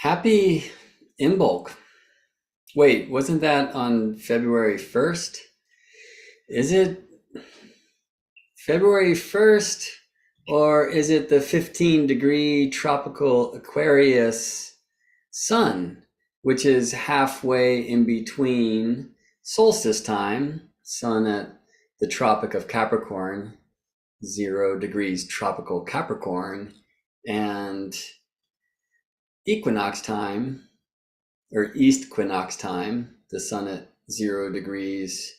Happy Imbolc. Wait, wasn't that on February 1st? Is it February 1st or is it the 15-degree tropical Aquarius sun, which is halfway in between solstice time, sun at the Tropic of Capricorn, 0 degrees tropical Capricorn, and equinox time, or east equinox time, the sun at 0 degrees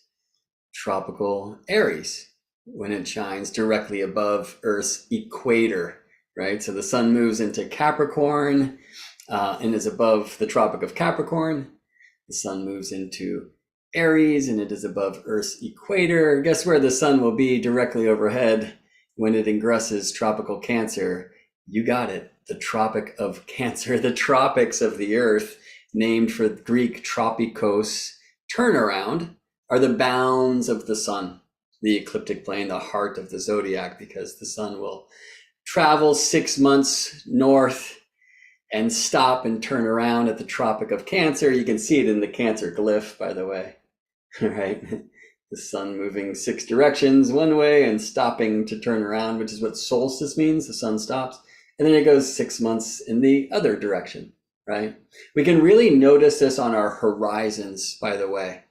tropical Aries, when it shines directly above Earth's equator, right? So the sun moves into Capricorn and is above the Tropic of Capricorn. The sun moves into Aries and it is above Earth's equator. Guess where the sun will be directly overhead when it ingresses tropical Cancer? You got it, the Tropic of Cancer, the tropics of the Earth, named for Greek tropikos, turnaround, are the bounds of the sun, the ecliptic plane, the heart of the zodiac, because the sun will travel 6 months north and stop and turn around at the Tropic of Cancer. You can see it in the Cancer glyph, by the way, right? The sun moving 6 directions one way and stopping to turn around, which is what solstice means. The sun stops, and then it goes 6 months in the other direction, right? We can really notice this on our horizons, by the way.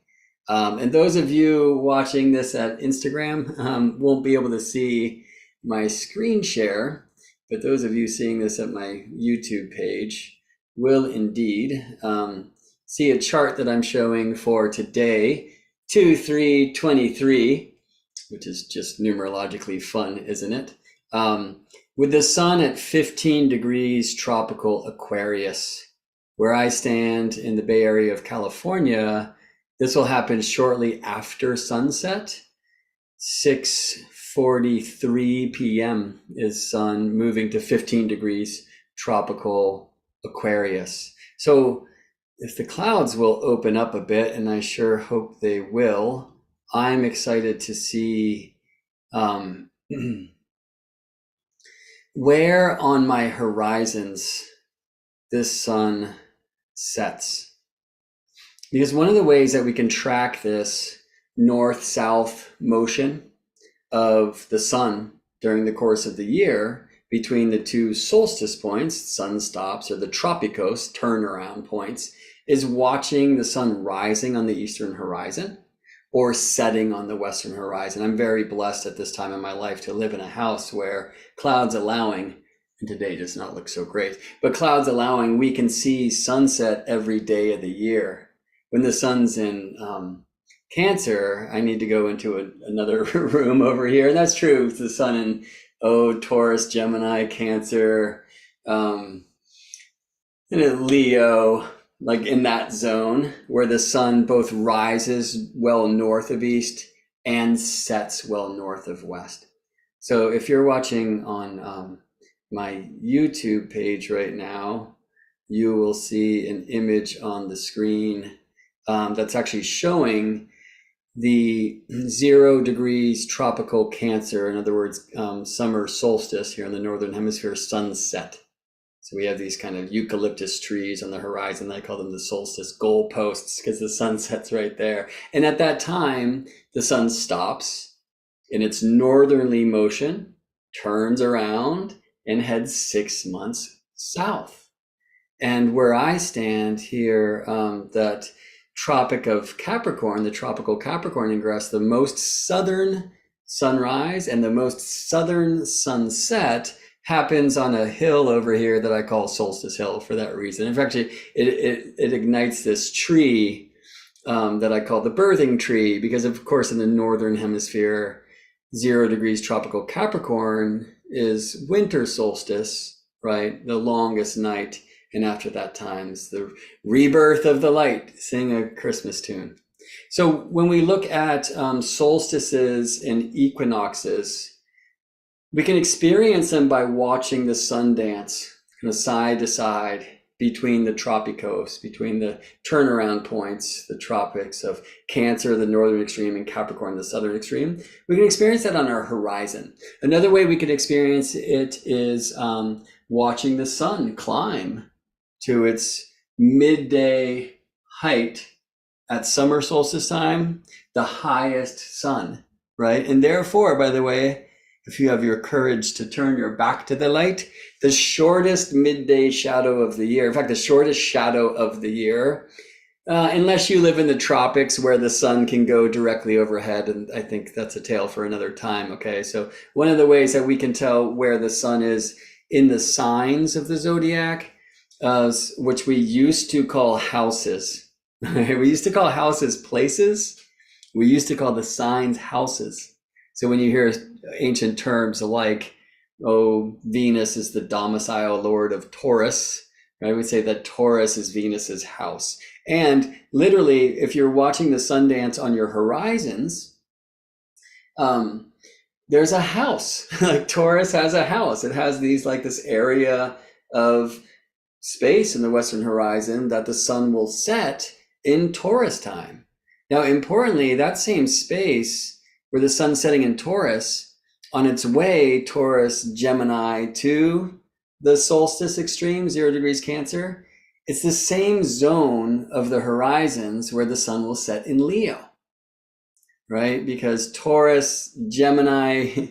And those of you watching this at Instagram won't be able to see my screen share, but those of you seeing this at my YouTube page will indeed see a chart that I'm showing for today, 2/3/23, which is just numerologically fun, isn't it? With the sun at 15 degrees tropical Aquarius. Where I stand in the Bay Area of California, this will happen shortly after sunset. 6:43 p.m. is sun moving to 15 degrees tropical Aquarius. So if the clouds will open up a bit, and I sure hope they will, I'm excited to see where on my horizons this sun sets. Because one of the ways that we can track this north-south motion of the sun during the course of the year between the two solstice points, sun stops, or the tropicos, turnaround points, is watching the sun rising on the eastern horizon or setting on the western horizon. I'm very blessed at this time in my life to live in a house where, clouds allowing, and today does not look so great, but clouds allowing, we can see sunset every day of the year. When the sun's in Cancer, I need to go into another room over here, and that's true. It's the sun in Taurus, Gemini, Cancer, and Leo, like in that zone where the sun both rises well north of east and sets well north of west. So if you're watching on my YouTube page right now, you will see an image on the screen that's actually showing the 0 degrees tropical Cancer, in other words, summer solstice here in the Northern Hemisphere, sunset. So we have these kind of eucalyptus trees on the horizon. I call them the solstice goalposts because the sun sets right there. And at that time, the sun stops in its northerly motion, turns around, and heads 6 months south. And where I stand here, that Tropic of Capricorn, the tropical Capricorn ingress, the most southern sunrise and the most southern sunset happens on a hill over here that I call Solstice Hill for that reason. In fact, it ignites this tree that I call the birthing tree, because of course in the Northern Hemisphere, 0 degrees tropical Capricorn is winter solstice, right? The longest night. And after that time's the rebirth of the light. Sing a Christmas tune. So when we look at solstices and equinoxes, we can experience them by watching the sun dance kind of side to side between the tropicos, between the turnaround points, the tropics of Cancer, the northern extreme, and Capricorn, the southern extreme. We can experience that on our horizon. Another way we can experience it is watching the sun climb to its midday height at summer solstice time, the highest sun, right? And therefore, by the way, if you have your courage to turn your back to the light, the shortest midday shadow of the year, in fact, the shortest shadow of the year, unless you live in the tropics where the sun can go directly overhead, and I think that's a tale for another time, okay? So one of the ways that we can tell where the sun is in the signs of the zodiac, which we used to call houses. We used to call houses places. We used to call the signs houses. So when you hear ancient terms like, oh, Venus is the domicile lord of Taurus, right? We say that Taurus is Venus's house. And literally, if you're watching the sun dance on your horizons, there's a house. Like Taurus has a house. It has this area of space in the western horizon that the sun will set in Taurus time. Now, importantly, that same space where the sun's setting in Taurus, on its way Taurus Gemini to the solstice extreme, 0 degrees Cancer, it's the same zone of the horizons where the sun will set in Leo, right? Because Taurus Gemini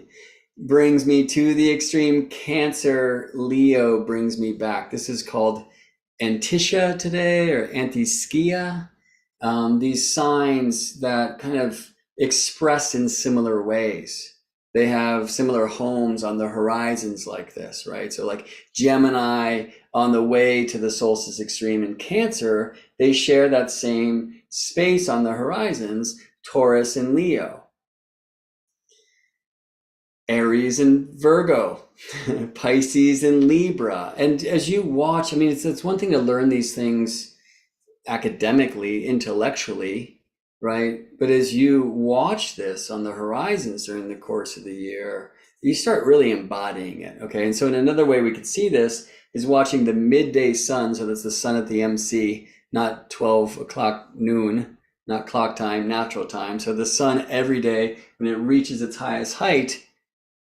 brings me to the extreme, Cancer Leo brings me back. This is called Antitia today, or Antiskia. These signs that kind of express in similar ways. They have similar homes on the horizons like this, right? So like Gemini on the way to the solstice extreme in Cancer, they share that same space on the horizons, Taurus and Leo. Aries and Virgo, Pisces and Libra. And as you watch, I mean, it's one thing to learn these things academically, intellectually, right? But as you watch this on the horizons during the course of the year, you start really embodying it, okay? And so in another way we could see this is watching the midday sun. So that's the sun at the MC, not 12 o'clock noon, not clock time, natural time. So the sun every day when it reaches its highest height,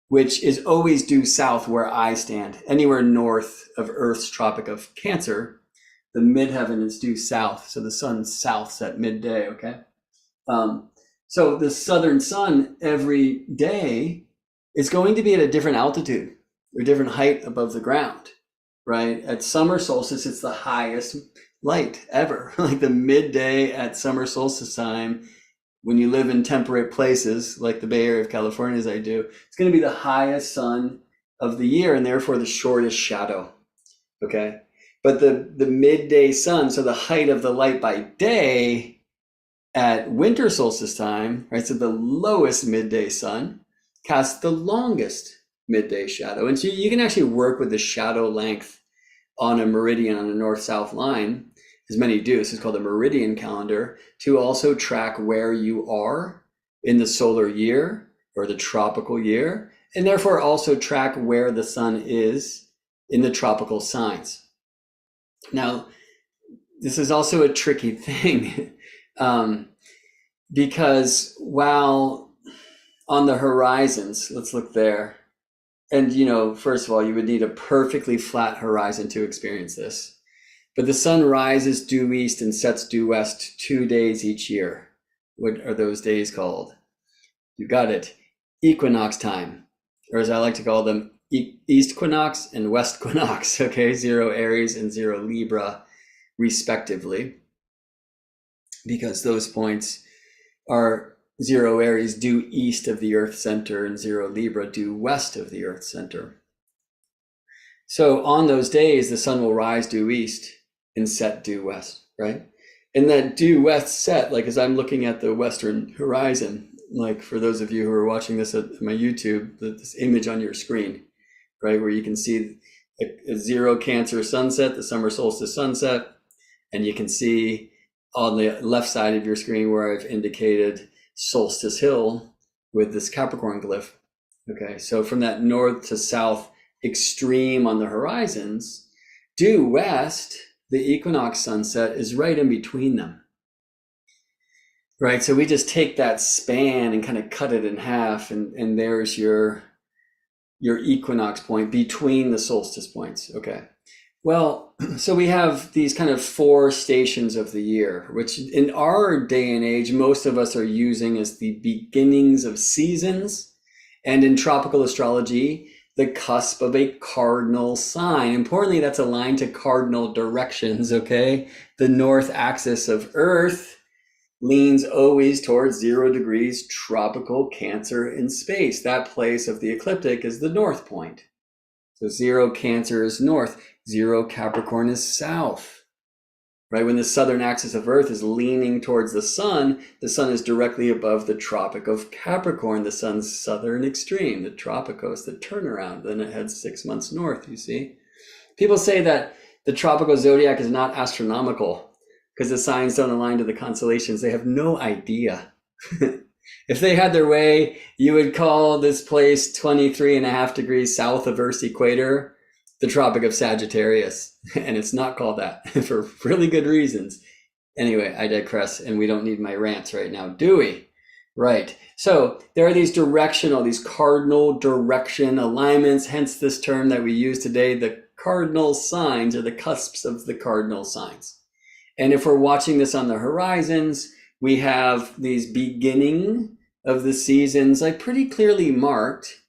which is always due south where I stand, anywhere north of Earth's Tropic of Cancer, the midheaven is due south. So the sun's south at midday, okay? So the southern sun every day is going to be at a different altitude or different height above the ground, right? At summer solstice, it's the highest light ever. Like the midday at summer solstice time, when you live in temperate places like the Bay Area of California, as I do, it's going to be the highest sun of the year and therefore the shortest shadow, okay? But the midday sun, so the height of the light by day, at winter solstice time, right, so the lowest midday sun casts the longest midday shadow. And so you can actually work with the shadow length on a meridian on a north-south line, as many do. This is called a meridian calendar, to also track where you are in the solar year or the tropical year, and therefore also track where the sun is in the tropical signs. Now, this is also a tricky thing. Because while on the horizons, let's look there. And, first of all, you would need a perfectly flat horizon to experience this. But the sun rises due east and sets due west 2 days each year. What are those days called? You got it. Equinox time, or as I like to call them, east equinox and west equinox, okay? 0 Aries and 0 Libra, respectively. Because those points are 0 Aries due east of the Earth center and 0 Libra due west of the Earth center. So on those days, the sun will rise due east and set due west, right? And that due west set, like as I'm looking at the western horizon, like for those of you who are watching this at my YouTube, this image on your screen, right, where you can see a 0 Cancer sunset, the summer solstice sunset, and you can see on the left side of your screen where I've indicated Solstice Hill with this Capricorn glyph. Okay, so from that north to south extreme on the horizons, due west, the equinox sunset is right in between them. Right, so we just take that span and kind of cut it in half, and there's your equinox point between the solstice points. Okay, Well, so we have these kind of 4 stations of the year, which in our day and age, most of us are using as the beginnings of seasons. And in tropical astrology, the cusp of a cardinal sign. Importantly, that's aligned to cardinal directions, okay? The north axis of Earth leans always towards 0 degrees tropical Cancer in space. That place of the ecliptic is the north point. So 0 Cancer is north, 0 Capricorn is south, right? When the southern axis of Earth is leaning towards the sun is directly above the Tropic of Capricorn, the sun's southern extreme, the tropicos, the turnaround. Then it heads 6 months north, you see. People say that the tropical zodiac is not astronomical because the signs don't align to the constellations. They have no idea. If they had their way, you would call this place 23.5 degrees south of Earth's equator the Tropic of Sagittarius. And it's not called that for really good reasons. Anyway, I digress, and we don't need my rants right now, do we? Right. So there are these cardinal direction alignments, hence this term that we use today, the cardinal signs, or the cusps of the cardinal signs. And if we're watching this on the horizons, we have these beginning of the seasons like pretty clearly marked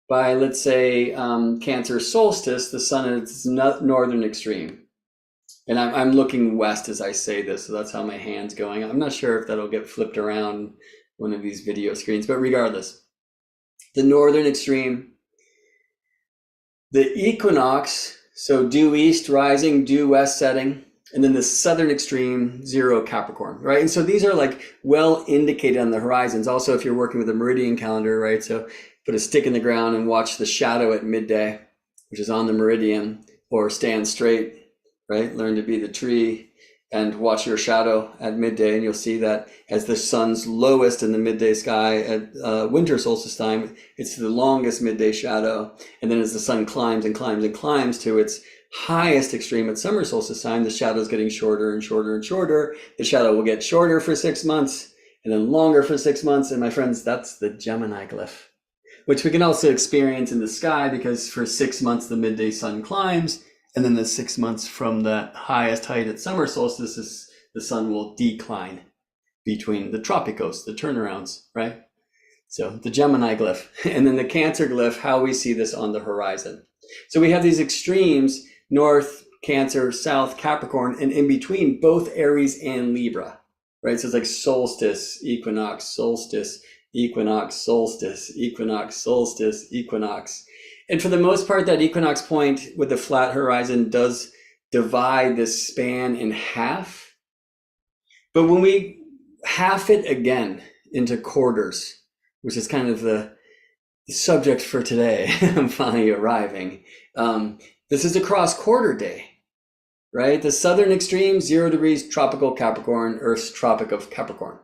by, let's say, Cancer solstice, the sun at its northern extreme. And I'm looking west as I say this, so that's how my hand's going. I'm not sure if that'll get flipped around one of these video screens, but regardless, the northern extreme, the equinox, so due east rising, due west setting, and then the southern extreme, 0 Capricorn, right? And so these are like well indicated on the horizons. Also, if you're working with a meridian calendar, right? So put a stick in the ground and watch the shadow at midday, which is on the meridian, or stand straight, right? Learn to be the tree and watch your shadow at midday. And you'll see that as the sun's lowest in the midday sky at winter solstice time, it's the longest midday shadow. And then as the sun climbs and climbs and climbs to its highest extreme at summer solstice time, the shadow is getting shorter and shorter and shorter. The shadow will get shorter for 6 months and then longer for 6 months. And my friends, that's the Gemini glyph, which we can also experience in the sky because for 6 months, the midday sun climbs. And then the 6 months from the highest height at summer solstice, the sun will decline between the tropicos, the turnarounds, right? So the Gemini glyph. And then the Cancer glyph, how we see this on the horizon. So we have these extremes, north, Cancer, south, Capricorn, and in between both Aries and Libra, right? So it's like solstice, equinox, solstice, equinox, solstice, equinox, solstice, equinox. And for the most part, that equinox point with the flat horizon does divide this span in half. But when we half it again into quarters, which is kind of the subject for today, I'm finally arriving. This is a cross quarter day, right? The southern extreme, 0 degrees tropical Capricorn, Earth's Tropic of Capricorn.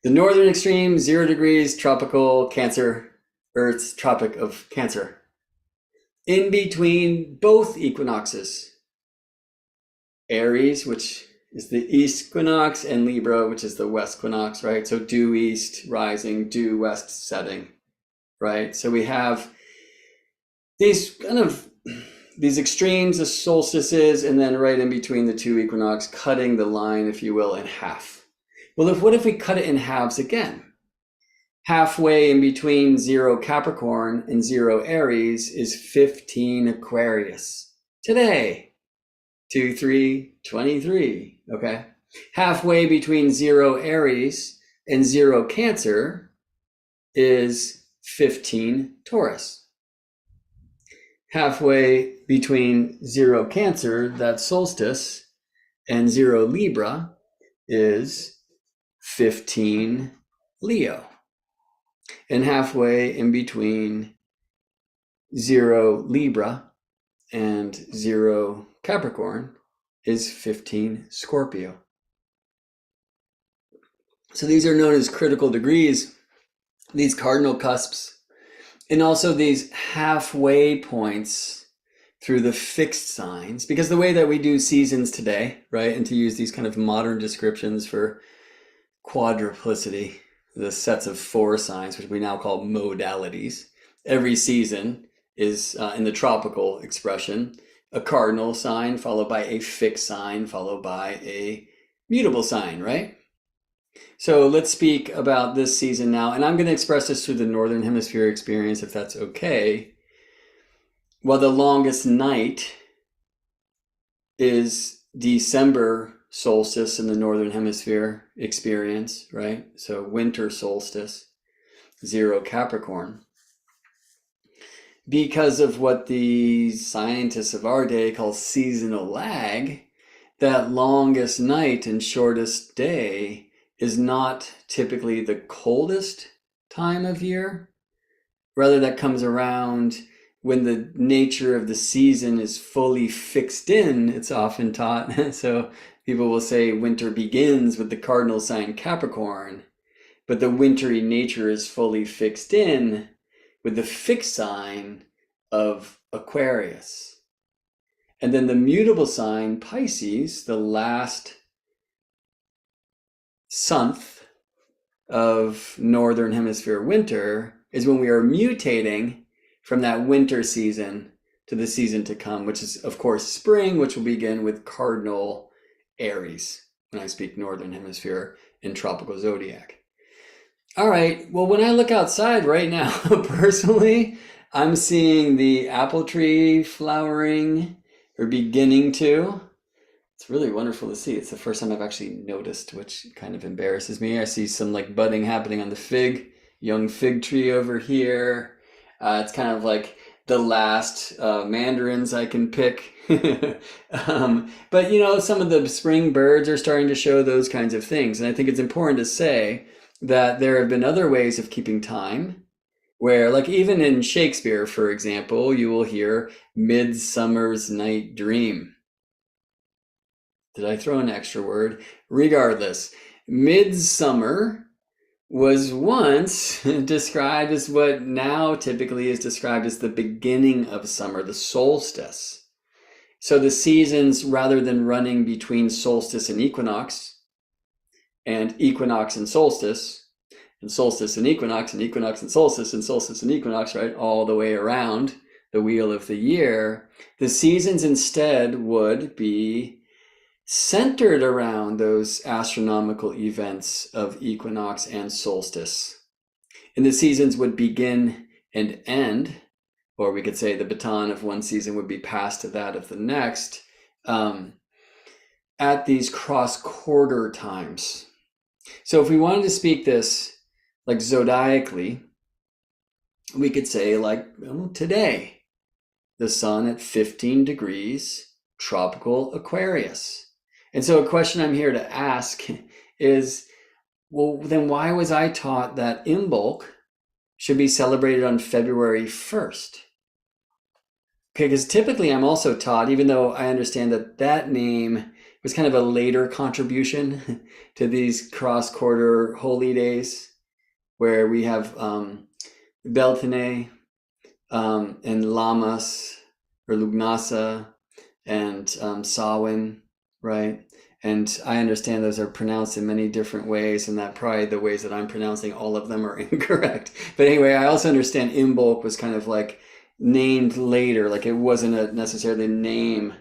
The northern extreme, 0 degrees tropical Cancer, Earth's Tropic of Cancer. In between both equinoxes, Aries, which is the east equinox, and Libra, which is the west equinox, right? So due east rising, due west setting, right? So we have these extremes, the solstices, and then right in between the two equinox, cutting the line, if you will, in half. Well, what if we cut it in halves again? Halfway in between 0 Capricorn and 0 Aries is 15 Aquarius. Today, 2-3-23, okay? Halfway between 0 Aries and 0 Cancer is 15 Taurus. Halfway between 0 Cancer, that's solstice, and 0 Libra is 15 Leo. And halfway in between 0 Libra and 0 Capricorn is 15 Scorpio. So these are known as critical degrees, these cardinal cusps, and also these halfway points through the fixed signs. Because the way that we do seasons today, right, and to use these kind of modern descriptions for quadruplicity, the sets of 4 signs, which we now call modalities. Every season is, in the tropical expression, a cardinal sign, followed by a fixed sign, followed by a mutable sign, right? So let's speak about this season now, and I'm going to express this through the Northern Hemisphere experience, if that's okay. Well, the longest night is December solstice in the Northern Hemisphere experience, right? So winter solstice, 0 Capricorn. Because of what the scientists of our day call seasonal lag, that longest night and shortest day is not typically the coldest time of year. Rather, that comes around when the nature of the season is fully fixed in, it's often taught. So people will say winter begins with the cardinal sign Capricorn, but the wintry nature is fully fixed in with the fixed sign of Aquarius. And then the mutable sign, Pisces, the last month of Northern Hemisphere winter, is when we are mutating from that winter season to the season to come, which is, of course, spring, which will begin with Cardinal Aries, when I speak Northern Hemisphere in tropical zodiac. All right, well, when I look outside right now, personally, I'm seeing the apple tree flowering, or beginning to. It's really wonderful to see. It's the first time I've actually noticed, which kind of embarrasses me. I see some like budding happening on the young fig tree over here. It's kind of like the last mandarins I can pick. But you know, some of the spring birds are starting to show those kinds of things. And I think it's important to say that there have been other ways of keeping time where, like even in Shakespeare, for example, you will hear Midsummer's Night Dream. Did I throw an extra word? Regardless, midsummer was once described as what now typically is described as the beginning of summer, the solstice. So the seasons, rather than running between solstice and equinox and solstice, and solstice and equinox and solstice and equinox, right, all the way around the wheel of the year, the seasons instead would be centered around those astronomical events of equinox and solstice. And the seasons would begin and end, or we could say the baton of one season would be passed to that of the next, at these cross-quarter times. So if we wanted to speak this like zodiacally, we could say like, well, today, the sun at 15 degrees, tropical Aquarius. And so a question I'm here to ask is, well, then why was I taught that Imbolc should be celebrated on February 1st? Okay, because typically I'm also taught, even though I understand that that name was kind of a later contribution to these cross-quarter holy days, where we have Beltane and Lammas, or Lugnasa, and Samhain, right? And I understand those are pronounced in many different ways, and that probably the ways that I'm pronouncing all of them are incorrect. But anyway, I also understand Imbolc was kind of like named later, like it wasn't necessarily the name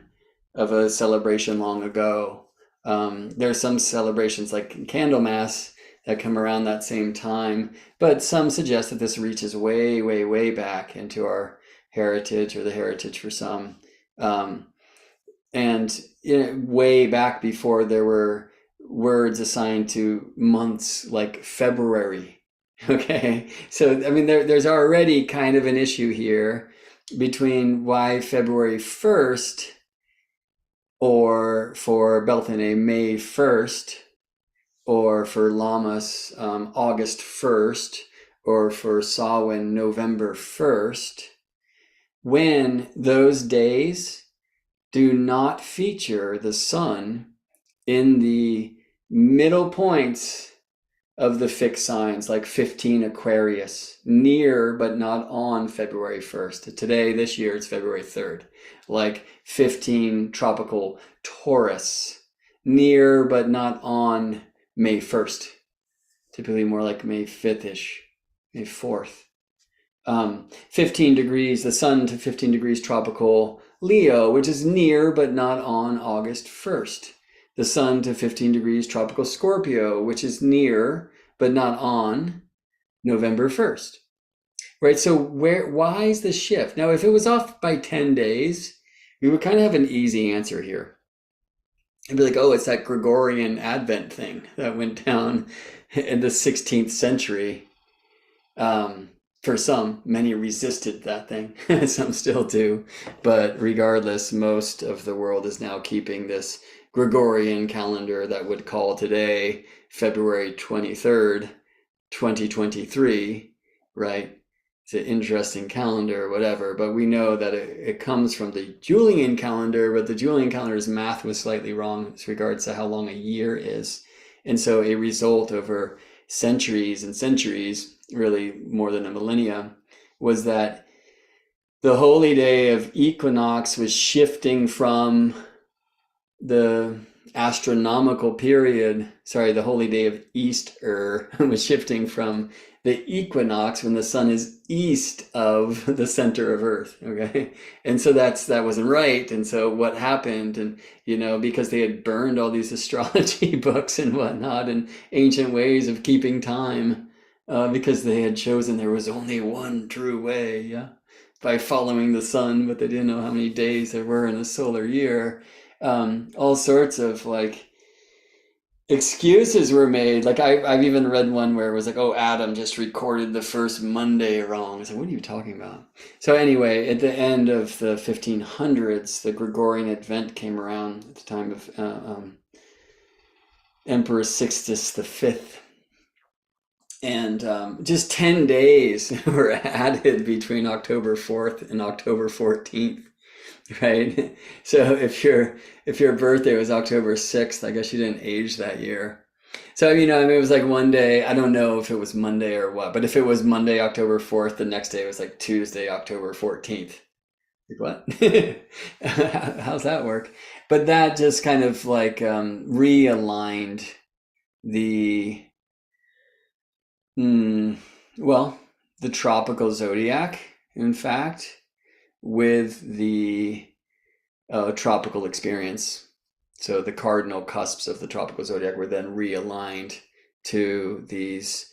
of a celebration long ago. There are some celebrations like Candlemas that come around that same time, but some suggest that this reaches way, way, way back into our heritage, or the heritage for some. And way back before there were words assigned to months like February. Okay, so I mean, there's already kind of an issue here between why February 1st, or for Beltane May 1st, or for Lammas August 1st, or for Samhain November 1st, when those days do not feature the sun in the middle points of the fixed signs, like 15 Aquarius, near but not on February 1st. Today, this year, it's February 3rd. Like 15 tropical Taurus, near but not on May 1st. Typically more like May 5th-ish, May 4th. 15 degrees, the sun to 15 degrees tropical Leo, which is near but not on August 1st. The sun to 15 degrees tropical Scorpio, which is near but not on November 1st. Right? So why is the shift? Now, if it was off by 10 days, we would kind of have an easy answer here. It'd be like, oh, it's that Gregorian Advent thing that went down in the 16th century. For some, many resisted that thing. Some still do. But regardless, most of the world is now keeping this Gregorian calendar that would call today February 23rd, 2023, right? It's an interesting calendar, whatever, but we know that it comes from the Julian calendar, but the Julian calendar's math was slightly wrong as regards to how long a year is. And so a result over centuries and centuries, really more than a millennia, was that the holy day of equinox was shifting from the astronomical period, the holy day of Easter was shifting from the equinox when the sun is east of the center of Earth, okay? And so that wasn't right. And so what happened, and because they had burned all these astrology books and whatnot and ancient ways of keeping time, because they had chosen there was only one true way, by following the sun, but they didn't know how many days there were in a solar year. All sorts of excuses were made. I've even read one where it was like, oh, Adam just recorded the first Monday wrong. I was like, what are you talking about? So anyway, at the end of the 1500s, the Gregorian Advent came around at the time of Emperor Sixtus V. And just 10 days were added between October 4th and October 14th. Right. So if your birthday was October 6th, I guess you didn't age that year. So, it was like one day, I don't know if it was Monday or what, but if it was Monday, October 4th, the next day was like Tuesday, October 14th. Like what? How's that work? But that just kind of realigned the, the tropical zodiac, in fact, with the tropical experience. So the cardinal cusps of the tropical zodiac were then realigned to these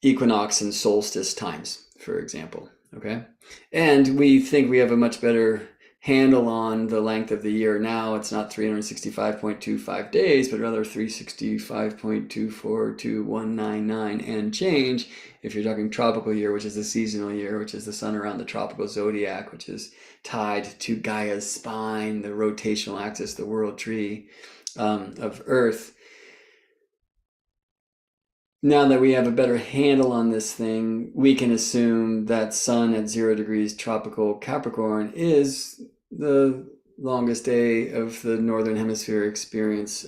equinox and solstice times, for example. Okay. And we think we have a much better handle on the length of the year now. It's not 365.25 days, but rather 365.24299 and change. If you're talking tropical year, which is the seasonal year, which is the sun around the tropical zodiac, which is tied to Gaia's spine, the rotational axis, the world tree of Earth. Now that we have a better handle on this thing, we can assume that sun at 0 degrees tropical Capricorn is the longest day of the Northern Hemisphere experience,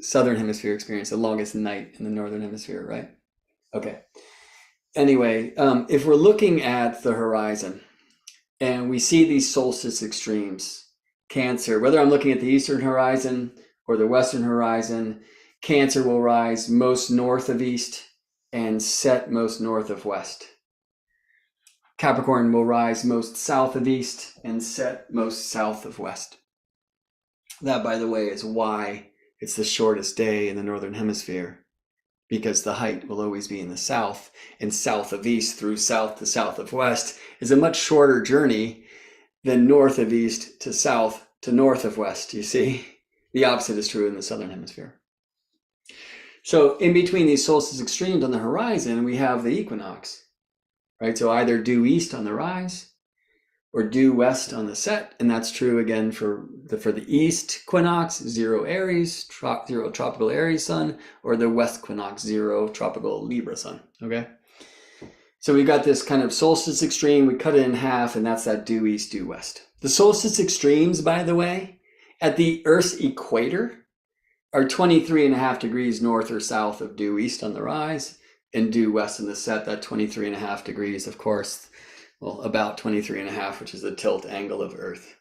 Southern Hemisphere experience, the longest night in the Northern Hemisphere, right? Okay. Anyway, if we're looking at the horizon and we see these solstice extremes, Cancer, whether I'm looking at the eastern horizon or the western horizon, Cancer will rise most north of east and set most north of west. Capricorn will rise most south of east and set most south of west. That, by the way, is why it's the shortest day in the Northern Hemisphere, because the height will always be in the south, and south of east through south to south of west is a much shorter journey than north of east to south to north of west, you see? The opposite is true in the Southern Hemisphere. So in between these solstice extremes on the horizon, we have the equinox, right? So either due east on the rise or due west on the set. And that's true again for the east equinox, 0 Aries, 0 tropical Aries sun, or the west equinox, 0 tropical Libra sun, okay? So we got this kind of solstice extreme, we cut it in half, and that's that due east, due west. The solstice extremes, by the way, at the Earth's equator, are 23.5 degrees north or south of due east on the rise and due west in the set. That 23.5 degrees, of course, well, about 23.5, which is the tilt angle of Earth.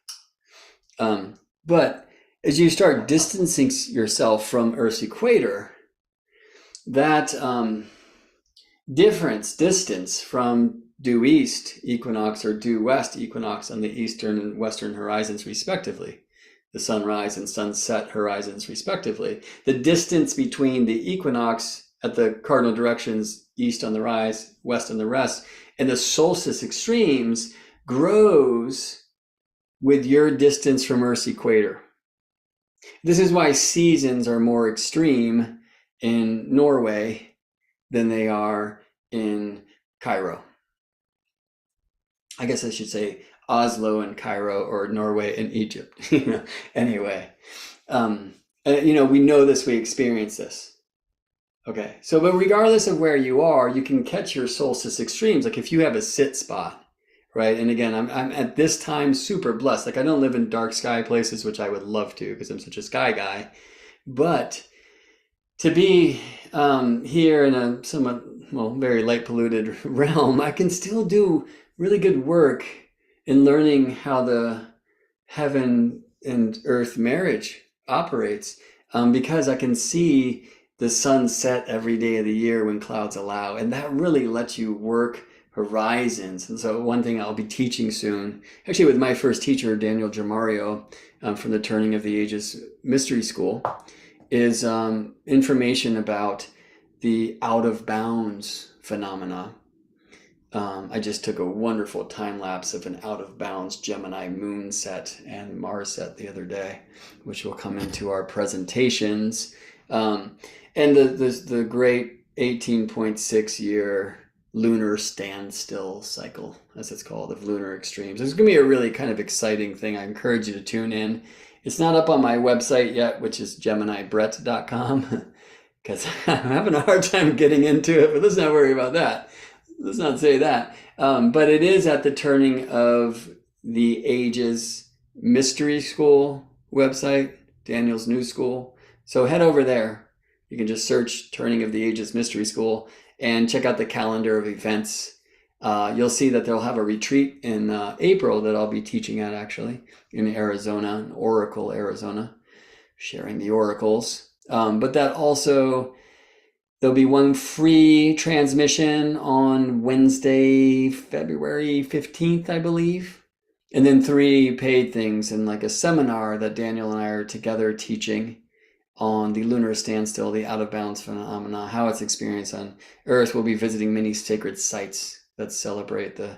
But as you start distancing yourself from Earth's equator, that distance from due east equinox or due west equinox on the eastern and western horizons respectively, the sunrise and sunset horizons respectively. The distance between the equinox at the cardinal directions, east on the rise, west on the rest, and the solstice extremes grows with your distance from Earth's equator. This is why seasons are more extreme in Norway than they are in Cairo. I guess I should say Oslo and Cairo, or Norway and Egypt. Anyway, we know this, we experience this. Okay, so but regardless of where you are, you can catch your solstice extremes. Like if you have a sit spot, right? And again, I'm at this time super blessed. Like I don't live in dark sky places, which I would love to because I'm such a sky guy. But to be here in a somewhat, very light polluted realm, I can still do really good work in learning how the heaven and earth marriage operates, because I can see the sun set every day of the year when clouds allow, and that really lets you work horizons. And so one thing I'll be teaching soon, actually with my first teacher, Daniel Germario, from the Turning of the Ages Mystery School, is information about the out of bounds phenomena. I just took a wonderful time lapse of an out of bounds Gemini moon set and Mars set the other day, which will come into our presentations. And the great 18.6 year lunar standstill cycle, as it's called, of lunar extremes. It's going to be a really kind of exciting thing. I encourage you to tune in. It's not up on my website yet, which is geminibrett.com, because I'm having a hard time getting into it, but let's not worry about that. Let's not say that. But it is at the Turning of the Ages Mystery School website, Daniel's new school. So head over there. You can just search Turning of the Ages Mystery School and check out the calendar of events. You'll see that they'll have a retreat in April that I'll be teaching at, actually, in Arizona, in Oracle, Arizona, sharing the oracles. But that also, there'll be one free transmission on Wednesday, February 15th, I believe. And then 3 paid things, and like a seminar that Daniel and I are together teaching on the lunar standstill, the out of bounds phenomena, how it's experienced on Earth. We'll be visiting many sacred sites that celebrate the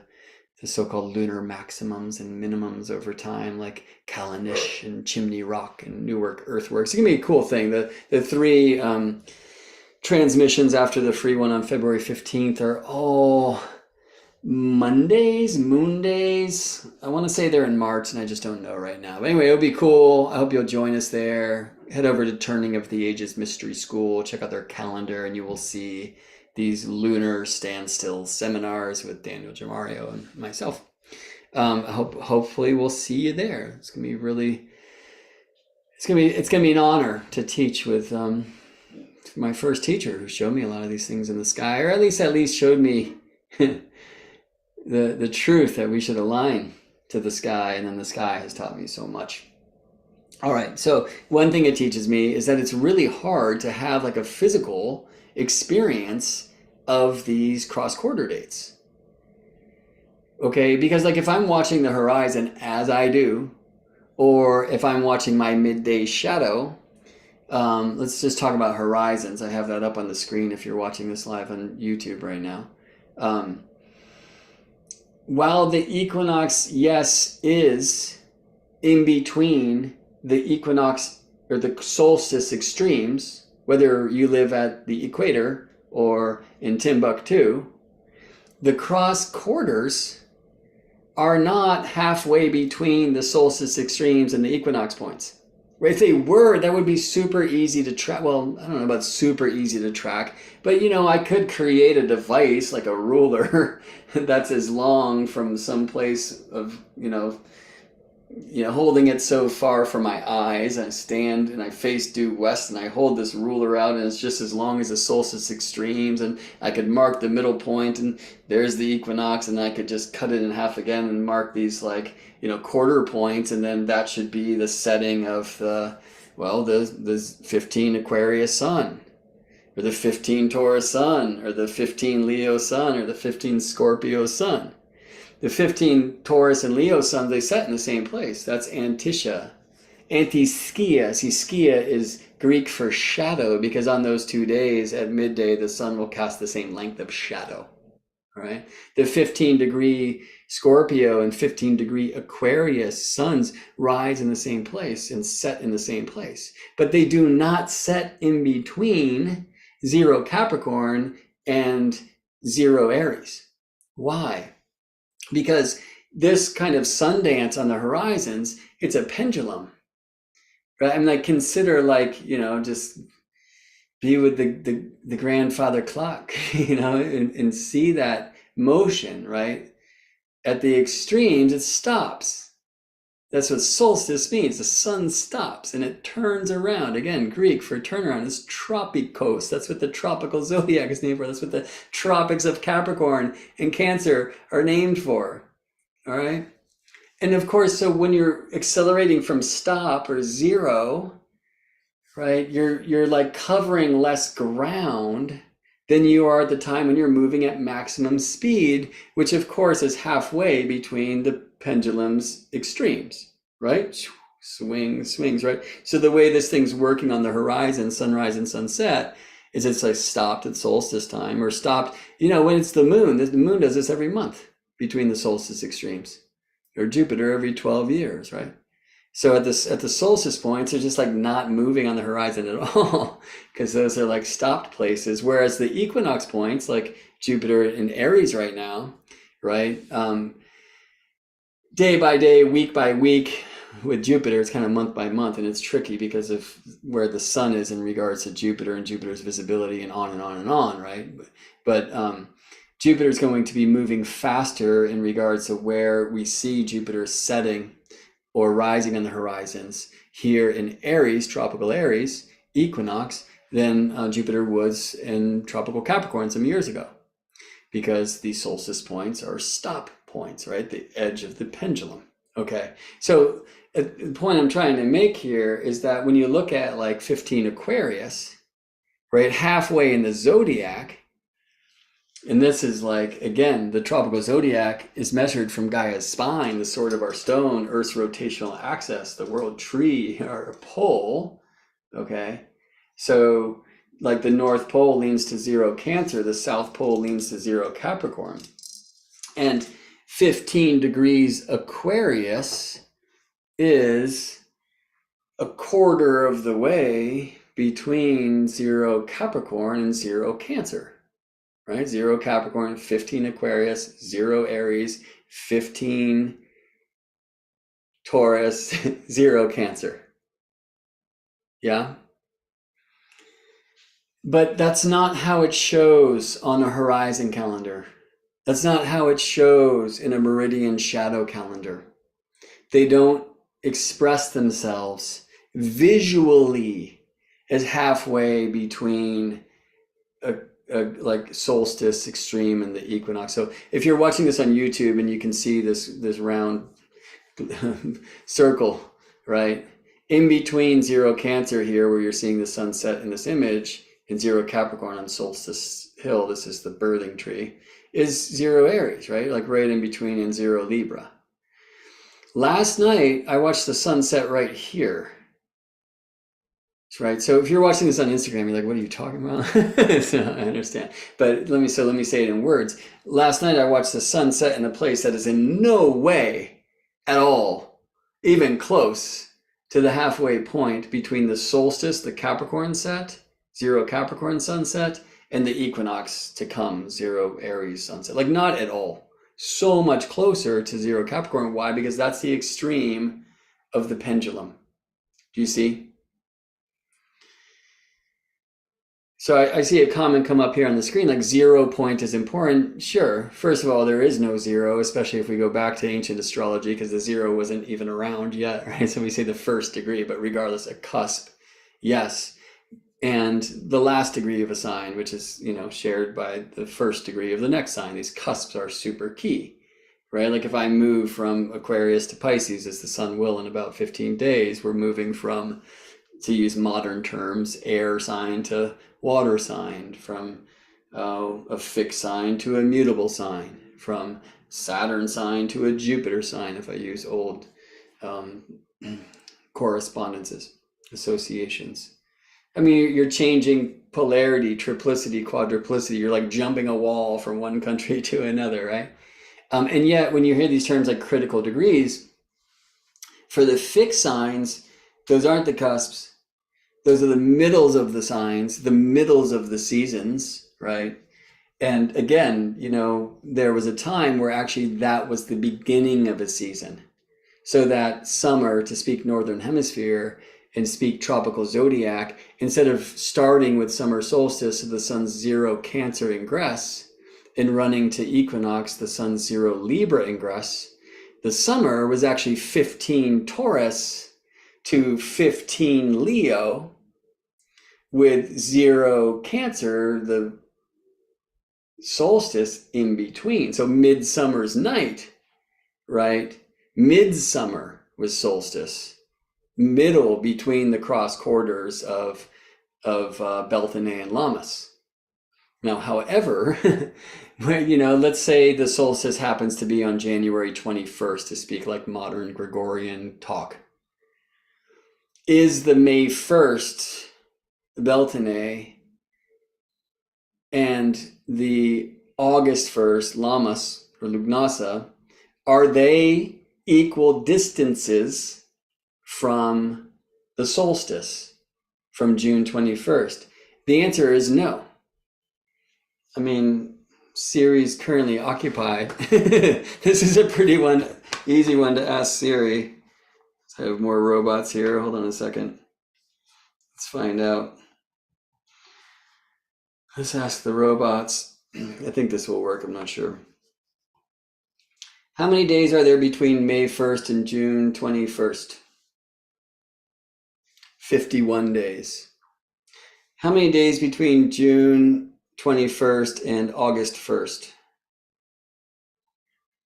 so-called lunar maximums and minimums over time, like Callanish and Chimney Rock and Newark earthworks. It's gonna be a cool thing. The 3 transmissions after the free one on February 15th are all Mondays, moon days. I want to say they're in March, and I just don't know right now. But anyway, it'll be cool. I hope you'll join us there. Head over to Turning of the Ages Mystery School. Check out their calendar, and you will see these lunar standstill seminars with Daniel Germario and myself. Hopefully we'll see you there. It's gonna be an honor to teach with my first teacher, who showed me a lot of these things in the sky, or at least showed me the truth that we should align to the sky, and then the sky has taught me so much. All right, so one thing it teaches me is that it's really hard to have like a physical experience of these cross-quarter dates. Okay, because like if I'm watching the horizon, as I do, or if I'm watching my midday shadow, let's just talk about horizons. I have that up on the screen if you're watching this live on YouTube right now. While the equinox, yes, is in between the equinox or the solstice extremes, whether you live at the equator or in Timbuktu, the cross quarters are not halfway between the solstice extremes and the equinox points. If they were, that would be super easy to track. Well, I don't know about super easy to track, but I could create a device like a ruler that's as long from some place of, holding it so far from my eyes. I stand and I face due west, and I hold this ruler out, and it's just as long as the solstice extremes, and I could mark the middle point, and there's the equinox, and I could just cut it in half again and mark these quarter points, and then that should be the setting of the 15 Aquarius sun. or the 15 Taurus sun, or the 15 Leo sun, or the 15 Scorpio sun. The 15 Taurus and Leo sun, they set in the same place. That's Antiscia. Antiskia. See, skia is Greek for shadow, because on those 2 days at midday, the sun will cast the same length of shadow. All right. The 15-degree Scorpio and 15-degree Aquarius suns rise in the same place and set in the same place, but they do not set in between 0 Capricorn and 0 Aries. Why? Because this kind of sun dance on the horizons, it's a pendulum, right? I mean, like, consider, like, just be with the grandfather clock, and see that motion, right? At the extremes, it stops. That's what solstice means. The sun stops and it turns around. Again, Greek for turnaround is tropikos. That's what the tropical zodiac is named for. That's what the tropics of Capricorn and Cancer are named for. All right. And of course, so when you're accelerating from stop or 0, right, you're like covering less ground than you are at the time when you're moving at maximum speed, which of course is halfway between the pendulum's extremes, right? Swings, right? So the way this thing's working on the horizon, sunrise and sunset, is it's like stopped at solstice time, or stopped, when it's the moon does this every month between the solstice extremes, or Jupiter every 12 years, right? So at the solstice points, they're just like not moving on the horizon at all, because those are like stopped places. Whereas the equinox points, like Jupiter in Aries right now, right? Day by day, week by week, with Jupiter, it's kind of month by month, and it's tricky because of where the sun is in regards to Jupiter and Jupiter's visibility, and on and on and on, right? But Jupiter is going to be moving faster in regards to where we see Jupiter setting or rising on the horizons here in Aries, tropical Aries, equinox, than Jupiter was in tropical Capricorn some years ago, because the solstice points are stop points, right? The edge of the pendulum. Okay, so the point I'm trying to make here is that when you look at like 15 Aquarius, right, halfway in the zodiac, and this is like, again, the tropical zodiac is measured from Gaia's spine, the sword of our stone, Earth's rotational axis, the world tree, our pole, okay? So like the North Pole leans to 0 Cancer, the South Pole leans to 0 Capricorn. And 15 degrees Aquarius is a quarter of the way between 0 Capricorn and 0 Cancer. Right? 0 Capricorn, 15 Aquarius, 0 Aries, 15 Taurus, 0 Cancer. Yeah? But that's not how it shows on a horizon calendar. That's not how it shows in a meridian shadow calendar. They don't express themselves visually as halfway between like solstice extreme and the equinox. So if you're watching this on YouTube and you can see this round circle, right, in between 0 Cancer here, where you're seeing the sunset in this image, and 0 Capricorn on Solstice Hill, this is the birthing tree, is 0 Aries, right? Like right in between, in 0 Libra. Last night I watched the sunset right here. Right. So if you're watching this on Instagram, you're like, what are you talking about? So I understand. But let me say it in words. Last night I watched the sun set in a place that is in no way at all even close to the halfway point between the solstice, the Capricorn set, 0 Capricorn sunset, and the equinox to come, 0 Aries sunset. Like, not at all. So much closer to 0 Capricorn. Why? Because that's the extreme of the pendulum. Do you see? So I see a comment come up here on the screen, like 0 point is important. Sure. First of all, there is no 0, especially if we go back to ancient astrology, because the 0 wasn't even around yet, right? So we say the first degree, but regardless, a cusp, yes. And the last degree of a sign, which is, shared by the first degree of the next sign. These cusps are super key, right? Like if I move from Aquarius to Pisces, as the sun will in about 15 days, we're moving from to use modern terms, air sign to water sign, from a fixed sign to a mutable sign, from Saturn sign to a Jupiter sign, if I use old correspondences, associations. I mean, you're changing polarity, triplicity, quadruplicity. You're like jumping a wall from one country to another, right? And yet, when you hear these terms like critical degrees, for the fixed signs, those aren't the cusps. Those are the middles of the signs, the middles of the seasons, right? And again, there was a time where actually that was the beginning of a season. So that summer, to speak Northern Hemisphere and speak tropical zodiac, instead of starting with summer solstice of the sun's 0 Cancer ingress and running to equinox, the sun's 0 Libra ingress, the summer was actually 15 Taurus to 15 Leo, with 0 Cancer, the solstice, in between. So midsummer's night, right? Midsummer was solstice, middle between the cross quarters of Beltane and Lammas. Now, however, let's say the solstice happens to be on January 21st, to speak like modern Gregorian talk. Is the May 1st Beltane and the August 1st Lammas or Lugnasa, are they equal distances from the solstice, from June 21st? The answer is no. I mean, Siri's currently occupied. This is a pretty easy one to ask Siri. I have more robots here. Hold on a second. Let's find out. Let's ask the robots. I think this will work. I'm not sure. How many days are there between May 1st and June 21st? 51 days. How many days between June 21st and August 1st?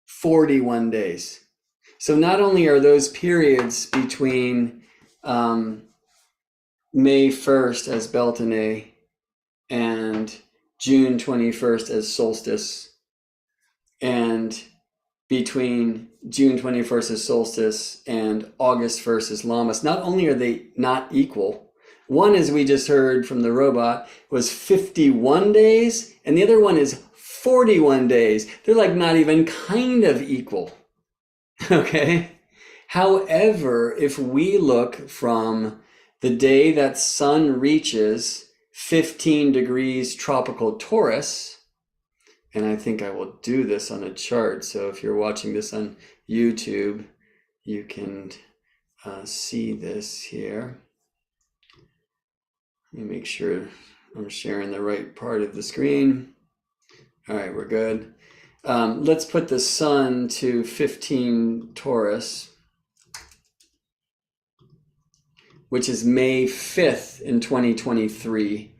41 days. So not only are those periods between May 1st as Beltane and June 21st as solstice, and between June 21st as solstice and August 1st as Lammas, not only are they not equal, one, as we just heard from the robot, was 51 days, and the other one is 41 days. They're like not even kind of equal, okay? However, if we look from the day that sun reaches 15 degrees tropical Taurus, and I think I will do this on a chart, so if you're watching this on YouTube, you can see this here. Let me make sure I'm sharing the right part of the screen. All right, we're good. Let's put the sun to 15 Taurus, which is May 5th in 2023,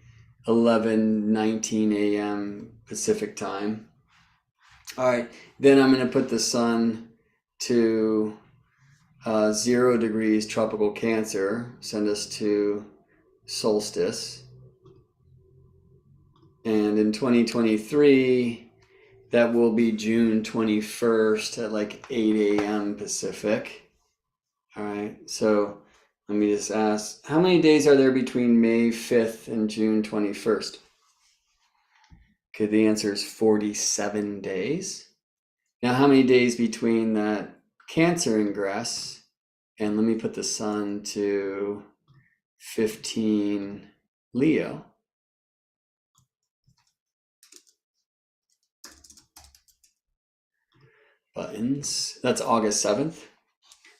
11:19 a.m. Pacific time. All right, then I'm going to put the sun to 0 degrees tropical Cancer, send us to solstice. And in 2023, that will be June 21st at like 8 a.m. Pacific. All right, so let me just ask, how many days are there between May 5th and June 21st? Okay, the answer is 47 days. Now, how many days between that Cancer ingress, and let me put the sun to 15 Leo. Buttons, that's August 7th.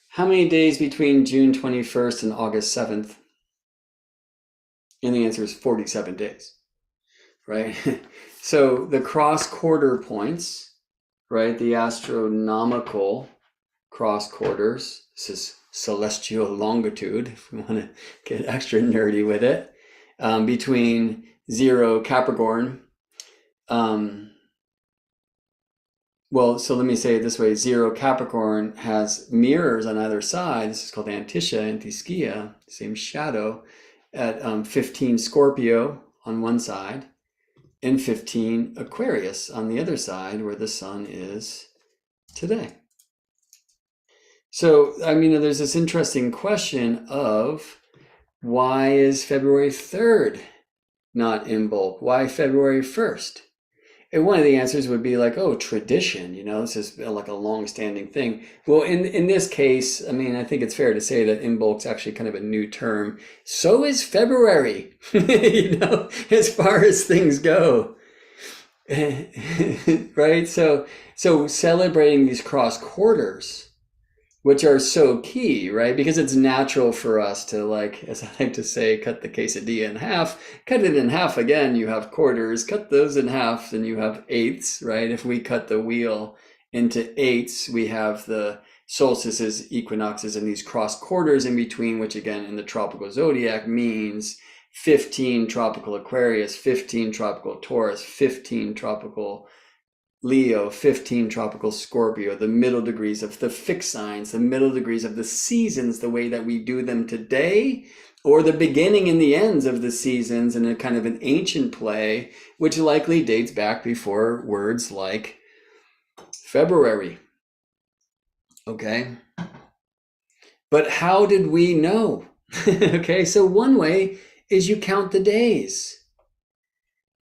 How many days between June 21st and August 7th? And the answer is 47 days, right? So the cross quarter points, right? The astronomical cross quarters, this is celestial longitude, if we want to get extra nerdy with it, between 0 Capricorn well, so let me say it this way. 0 Capricorn has mirrors on either side. This is called Anticia, Antischia, same shadow, at 15 Scorpio on one side and 15 Aquarius on the other side where the sun is today. So, I mean, there's this interesting question of why is February 3rd not Imbolc? Why February 1st? And one of the answers would be like, oh, tradition, this is like a long-standing thing. Well, in this case, I mean, I think it's fair to say that Imbolc's actually kind of a new term. So is February, as far as things go. Right? So celebrating these cross quarters, which are so key, right? Because it's natural for us to, like, as I like to say, cut the quesadilla in half, cut it in half again, you have quarters, cut those in half, then you have eighths, right? If we cut the wheel into eighths, we have the solstices, equinoxes, and these cross quarters in between, which again, in the tropical zodiac means 15 tropical Aquarius, 15 tropical Taurus, 15 tropical Leo, 15 tropical Scorpio, the middle degrees of the fixed signs, the middle degrees of the seasons, the way that we do them today, or the beginning and the ends of the seasons in a kind of an ancient play, which likely dates back before words like February. Okay. But how did we know? Okay, so one way is you count the days.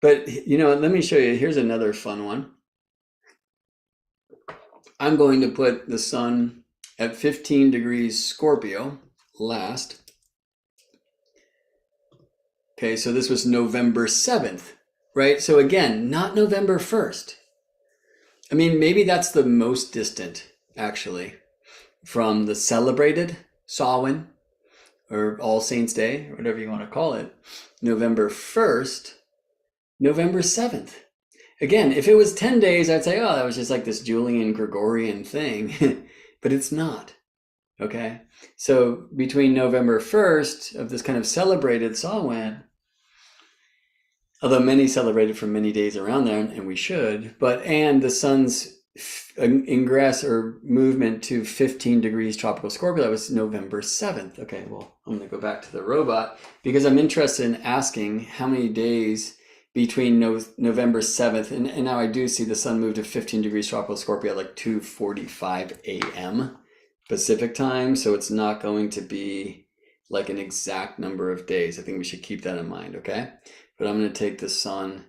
But, let me show you. Here's another fun one. I'm going to put the sun at 15 degrees Scorpio last. Okay, so this was November 7th, right? So again, not November 1st. I mean, maybe that's the most distant, actually, from the celebrated Samhain or All Saints Day, or whatever you want to call it. November 1st, November 7th. Again, if it was 10 days, I'd say, oh, that was just like this Julian Gregorian thing, but it's not, okay? So between November 1st of this kind of celebrated Samhain, although many celebrated for many days around there, and we should, and the sun's ingress or movement to 15 degrees tropical Scorpio, that was November 7th. Okay, well, I'm going to go back to the robot because I'm interested in asking how many days between November 7th, and now I do see the sun move to 15 degrees tropical Scorpio at like 2:45 a.m. Pacific time, so it's not going to be like an exact number of days. I think we should keep that in mind, okay? But I'm going to take the sun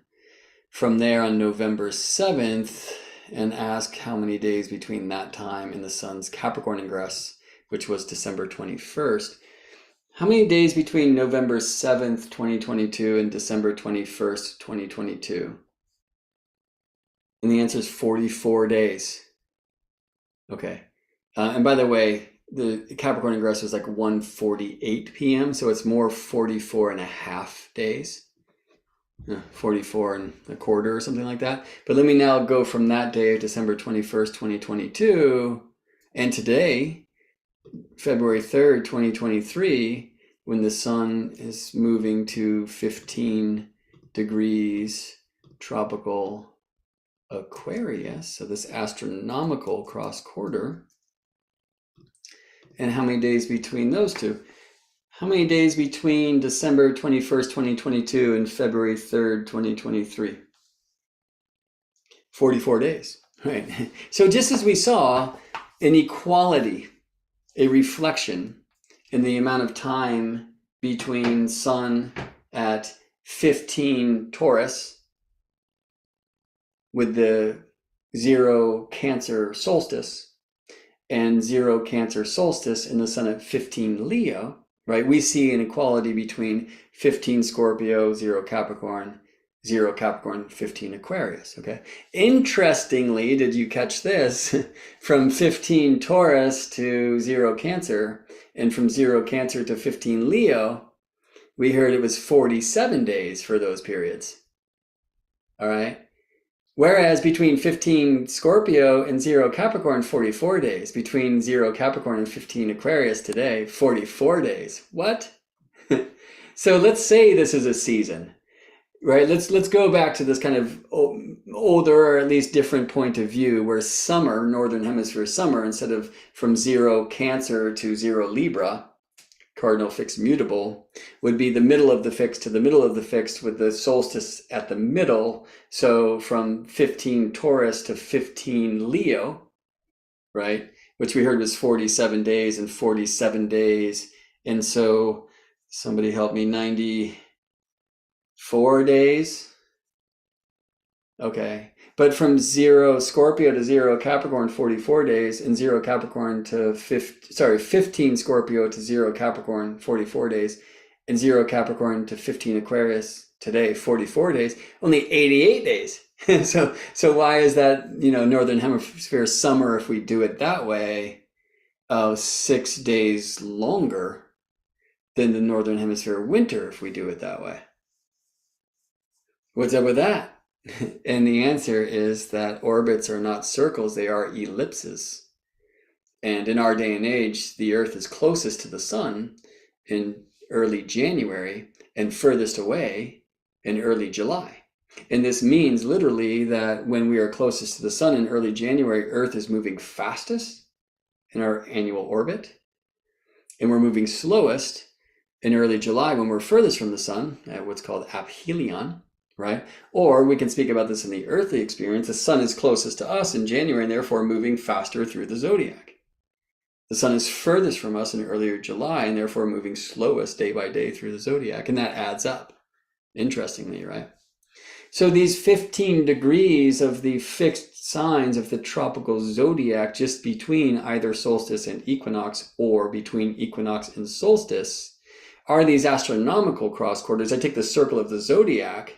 from there on November 7th and ask how many days between that time and the sun's Capricorn ingress, which was December 21st. How many days between November 7th, 2022 and December 21st, 2022? And the answer is 44 days. Okay. And by the way, the Capricorn ingress was like 1:48 p.m. So it's more 44 and a half days. 44 and a quarter or something like that. But let me now go from that day, December 21st, 2022, and today, February 3rd, 2023, when the sun is moving to 15 degrees tropical Aquarius, so this astronomical cross quarter. And how many days between those two? How many days between December 21st, 2022 and February 3rd, 2023? 44 days, right? So just as we saw an equality, a reflection in the amount of time between sun at 15 Taurus with the 0 Cancer solstice and 0 Cancer solstice and the sun at 15 Leo, right? We see an equality between 15 Scorpio, 0 Capricorn, 0 Capricorn, 15 Aquarius, okay? Interestingly, did you catch this? From 15 Taurus to 0 Cancer, and from 0 Cancer to 15 Leo, we heard it was 47 days for those periods, all right? Whereas between 15 Scorpio and 0 Capricorn, 44 days. Between 0 Capricorn and 15 Aquarius today, 44 days. What? So let's say this is a season. right? Let's go back to this kind of older, or at least different point of view, where summer, northern hemisphere summer, instead of from 0 Cancer to 0 Libra, cardinal fixed mutable, would be the middle of the fixed to the middle of the fixed, with the solstice at the middle. So from 15 Taurus to 15 Leo, right? Which we heard was 47 days and 47 days. And so somebody help me, 94 days. Okay. But from 0 Scorpio to 0 Capricorn, 44 days, and 0 Capricorn to 15 Scorpio to 0 Capricorn, 44 days, and 0 Capricorn to 15 Aquarius today, 44 days, only 88 days. So why is that, northern hemisphere summer, if we do it that way, 6 days longer than the northern hemisphere winter if we do it that way? What's up with that? And the answer is that orbits are not circles, they are ellipses. And in our day and age, the Earth is closest to the sun in early January and furthest away in early July. And this means literally that when we are closest to the sun in early January, Earth is moving fastest in our annual orbit. And we're moving slowest in early July when we're furthest from the sun at what's called aphelion. Right? Or we can speak about this in the earthly experience. The sun is closest to us in January and therefore moving faster through the zodiac. The sun is furthest from us in earlier July and therefore moving slowest day by day through the zodiac. And that adds up, interestingly, right? So these 15 degrees of the fixed signs of the tropical zodiac, just between either solstice and equinox, or between equinox and solstice, are these astronomical cross quarters. I take the circle of the zodiac,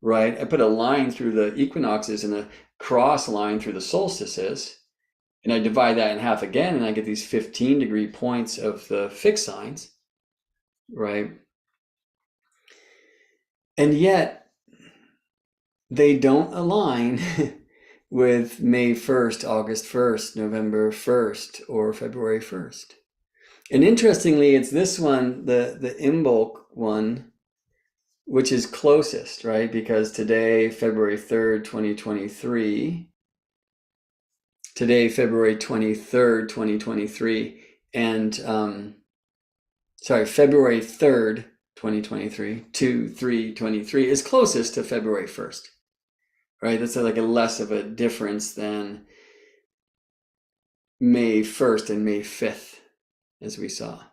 right? I put a line through the equinoxes and a cross line through the solstices, and I divide that in half again, and I get these 15-degree points of the fixed signs, right? And yet, they don't align with May 1st, August 1st, November 1st, or February 1st. And interestingly, it's this one, the Imbolc one, which is closest, right? Because today, February 3rd, 2023, February 23rd, 2023, and, February 3rd, 2023, 2/3/23 is closest to February 1st, right? That's like a less of a difference than May 1st and May 5th, as we saw.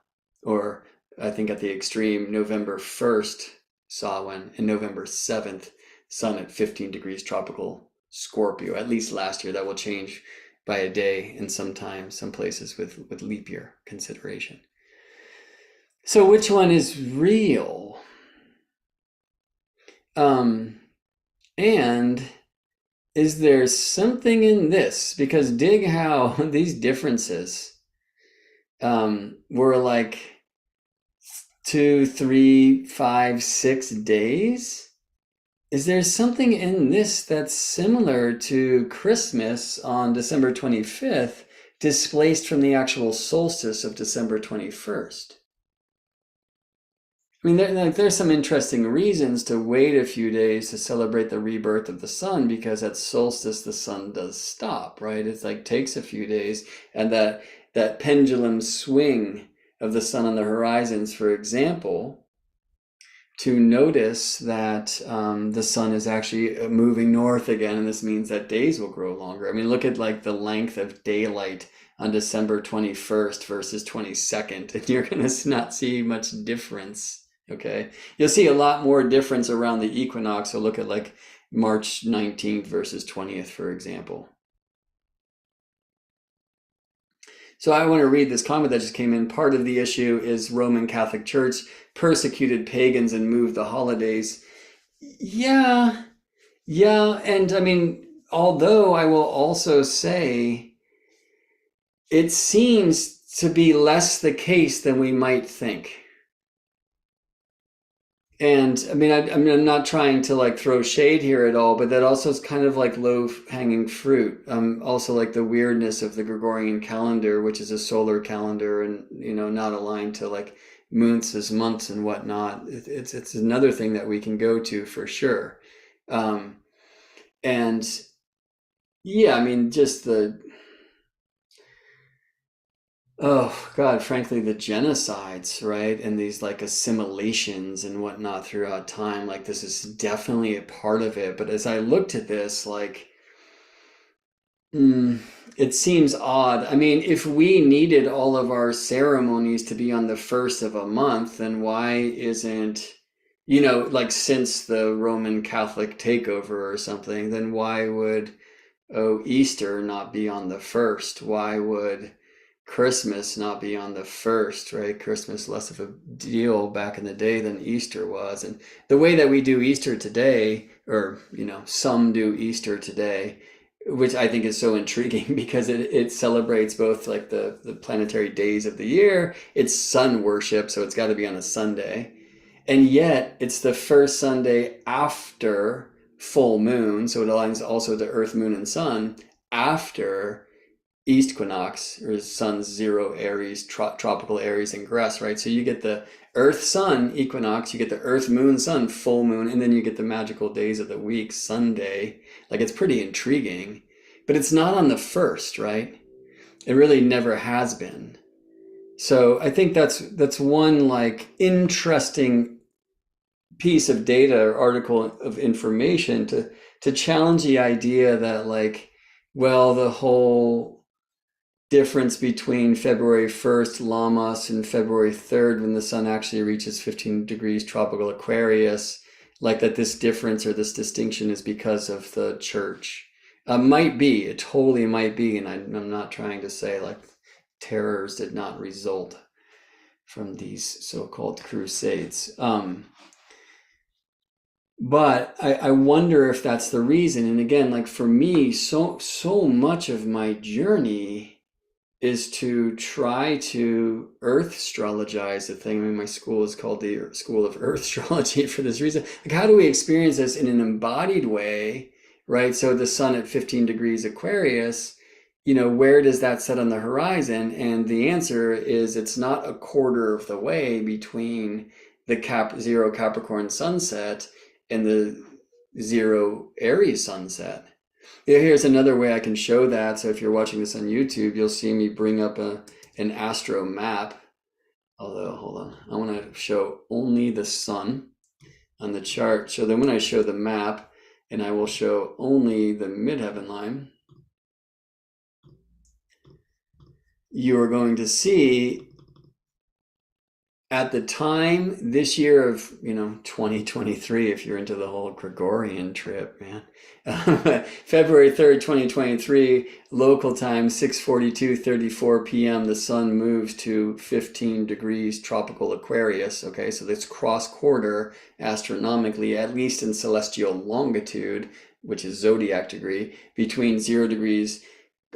Or I think at the extreme, November 1st, saw one, and November 7th, sun at 15 degrees tropical Scorpio, at least last year. That will change by a day in some places with leap year consideration. So which one is real? And is there something in this? Because dig how these differences were like 2, 3, 5, 6 days? Is there something in this that's similar to Christmas on December 25th, displaced from the actual solstice of December 21st? I mean, there's some interesting reasons to wait a few days to celebrate the rebirth of the sun, because at solstice the sun does stop, right? It's like takes a few days, and that pendulum swing of the sun on the horizons, for example, to notice that the sun is actually moving north again, and this means that days will grow longer. I mean, look at like the length of daylight on December 21st versus 22nd, and you're going to not see much difference, okay? You'll see a lot more difference around the equinox, so look at like March 19th versus 20th, for example. So I want to read this comment that just came in. Part of the issue is Roman Catholic Church persecuted pagans and moved the holidays. Yeah. And I mean, although I will also say it seems to be less the case than we might think. And I mean, I'm not trying to like throw shade here at all, but that also is kind of like low hanging fruit. Also like the weirdness of the Gregorian calendar, which is a solar calendar and, not aligned to like months and whatnot. It's another thing that we can go to for sure. Um, and yeah, I mean, just oh God, frankly, the genocides, right? And these like assimilations and whatnot throughout time, like this is definitely a part of it. But as I looked at this, like, mm, it seems odd. I mean, if we needed all of our ceremonies to be on the first of a month, then why isn't, like since the Roman Catholic takeover or something, then why would, Easter not be on the first? Why would Christmas not be on the first, right? Christmas less of a deal back in the day than Easter was. And the way that we do Easter today, or, some do Easter today, which I think is so intriguing because it celebrates both like the planetary days of the year, it's sun worship, so it's got to be on a Sunday. And yet it's the first Sunday after full moon, so it aligns also to Earth, Moon, and Sun after equinox, or sun's zero Aries, tropical Aries ingress, right? So you get the Earth Sun equinox, you get the Earth Moon Sun full moon, and then you get the magical days of the week, Sunday. Like it's pretty intriguing, but it's not on the first, right? It really never has been. So I think that's one like interesting piece of data or article of information to challenge the idea that like, well, the whole difference between February 1st, Lammas, and February 3rd, when the sun actually reaches 15 degrees tropical Aquarius, like that this difference or this distinction is because of the church. Might be, it totally might be, and I'm not trying to say like terrors did not result from these so-called crusades. But I wonder if that's the reason. And again, like for me, so much of my journey is to try to earth astrologize the thing. I mean, my school is called the School of Earth Astrology for this reason. Like, how do we experience this in an embodied way, right? So the sun at 15 degrees Aquarius, where does that set on the horizon? And the answer is it's not a quarter of the way between the zero Capricorn sunset and the zero Aries sunset. Yeah, here's another way I can show that. So if you're watching this on YouTube, you'll see me bring up an astro map. Although, hold on, I want to show only the sun on the chart. So then when I show the map, and I will show only the midheaven line, you are going to see at the time this year of 2023, if you're into the whole Gregorian trip, man. February 3rd, 2023, local time 6:42:34 p.m. the sun moves to 15 degrees tropical Aquarius. Okay, so that's cross quarter astronomically, at least in celestial longitude, which is zodiac degree, between 0 degrees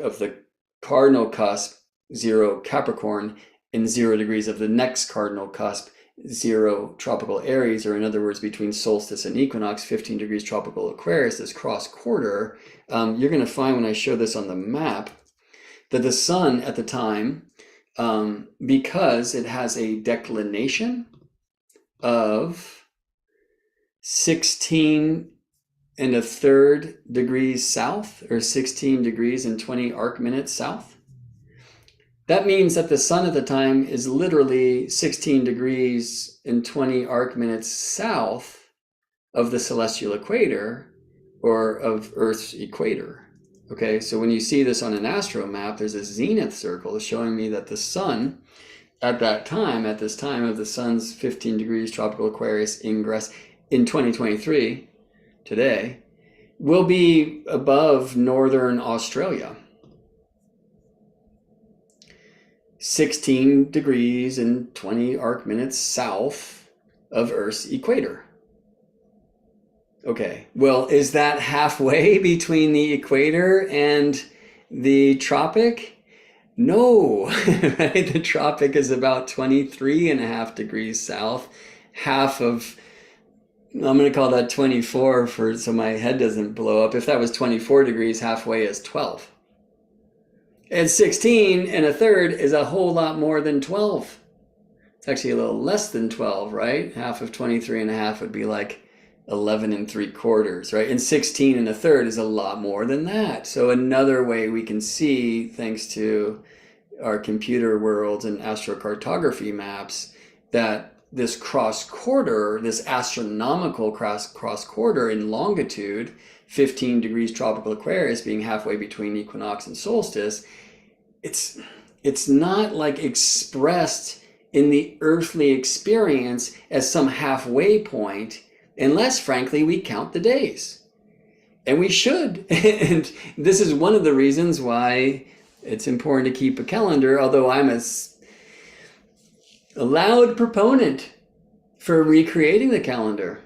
of the cardinal cusp, 0 Capricorn, and 0 degrees of the next cardinal cusp, 0 tropical Aries, or in other words, between solstice and equinox, 15 degrees tropical Aquarius, this cross quarter. You're going to find when I show this on the map that the sun at the time, because it has a declination of 16 1/3 degrees south, or 16 degrees and 20 arc minutes south, that means that the sun at the time is literally 16 degrees and 20 arc minutes south of the celestial equator, or of Earth's equator. Okay, so when you see this on an astro map, there's a zenith circle showing me that the sun at that time, at this time of the sun's 15 degrees tropical Aquarius ingress in 2023, today, will be above northern Australia. 16 degrees and 20 arc minutes south of Earth's equator. Okay, well, is that halfway between the equator and the tropic? No, right? The tropic is about 23.5 degrees south, half of I'm going to call that 24 for so my head doesn't blow up. If that was 24 degrees, halfway is 12. And 16 and a third is a whole lot more than 12. It's actually a little less than 12, right? Half of 23 and a half would be like 11 and 3/4, right? And 16 and a third is a lot more than that. So another way we can see, thanks to our computer worlds and astrocartography maps, that this cross quarter, this astronomical cross quarter in longitude, 15 degrees tropical Aquarius being halfway between equinox and solstice, it's not like expressed in the earthly experience as some halfway point, unless frankly we count the days. And we should. And this is one of the reasons why it's important to keep a calendar, although I'm a loud proponent for recreating the calendar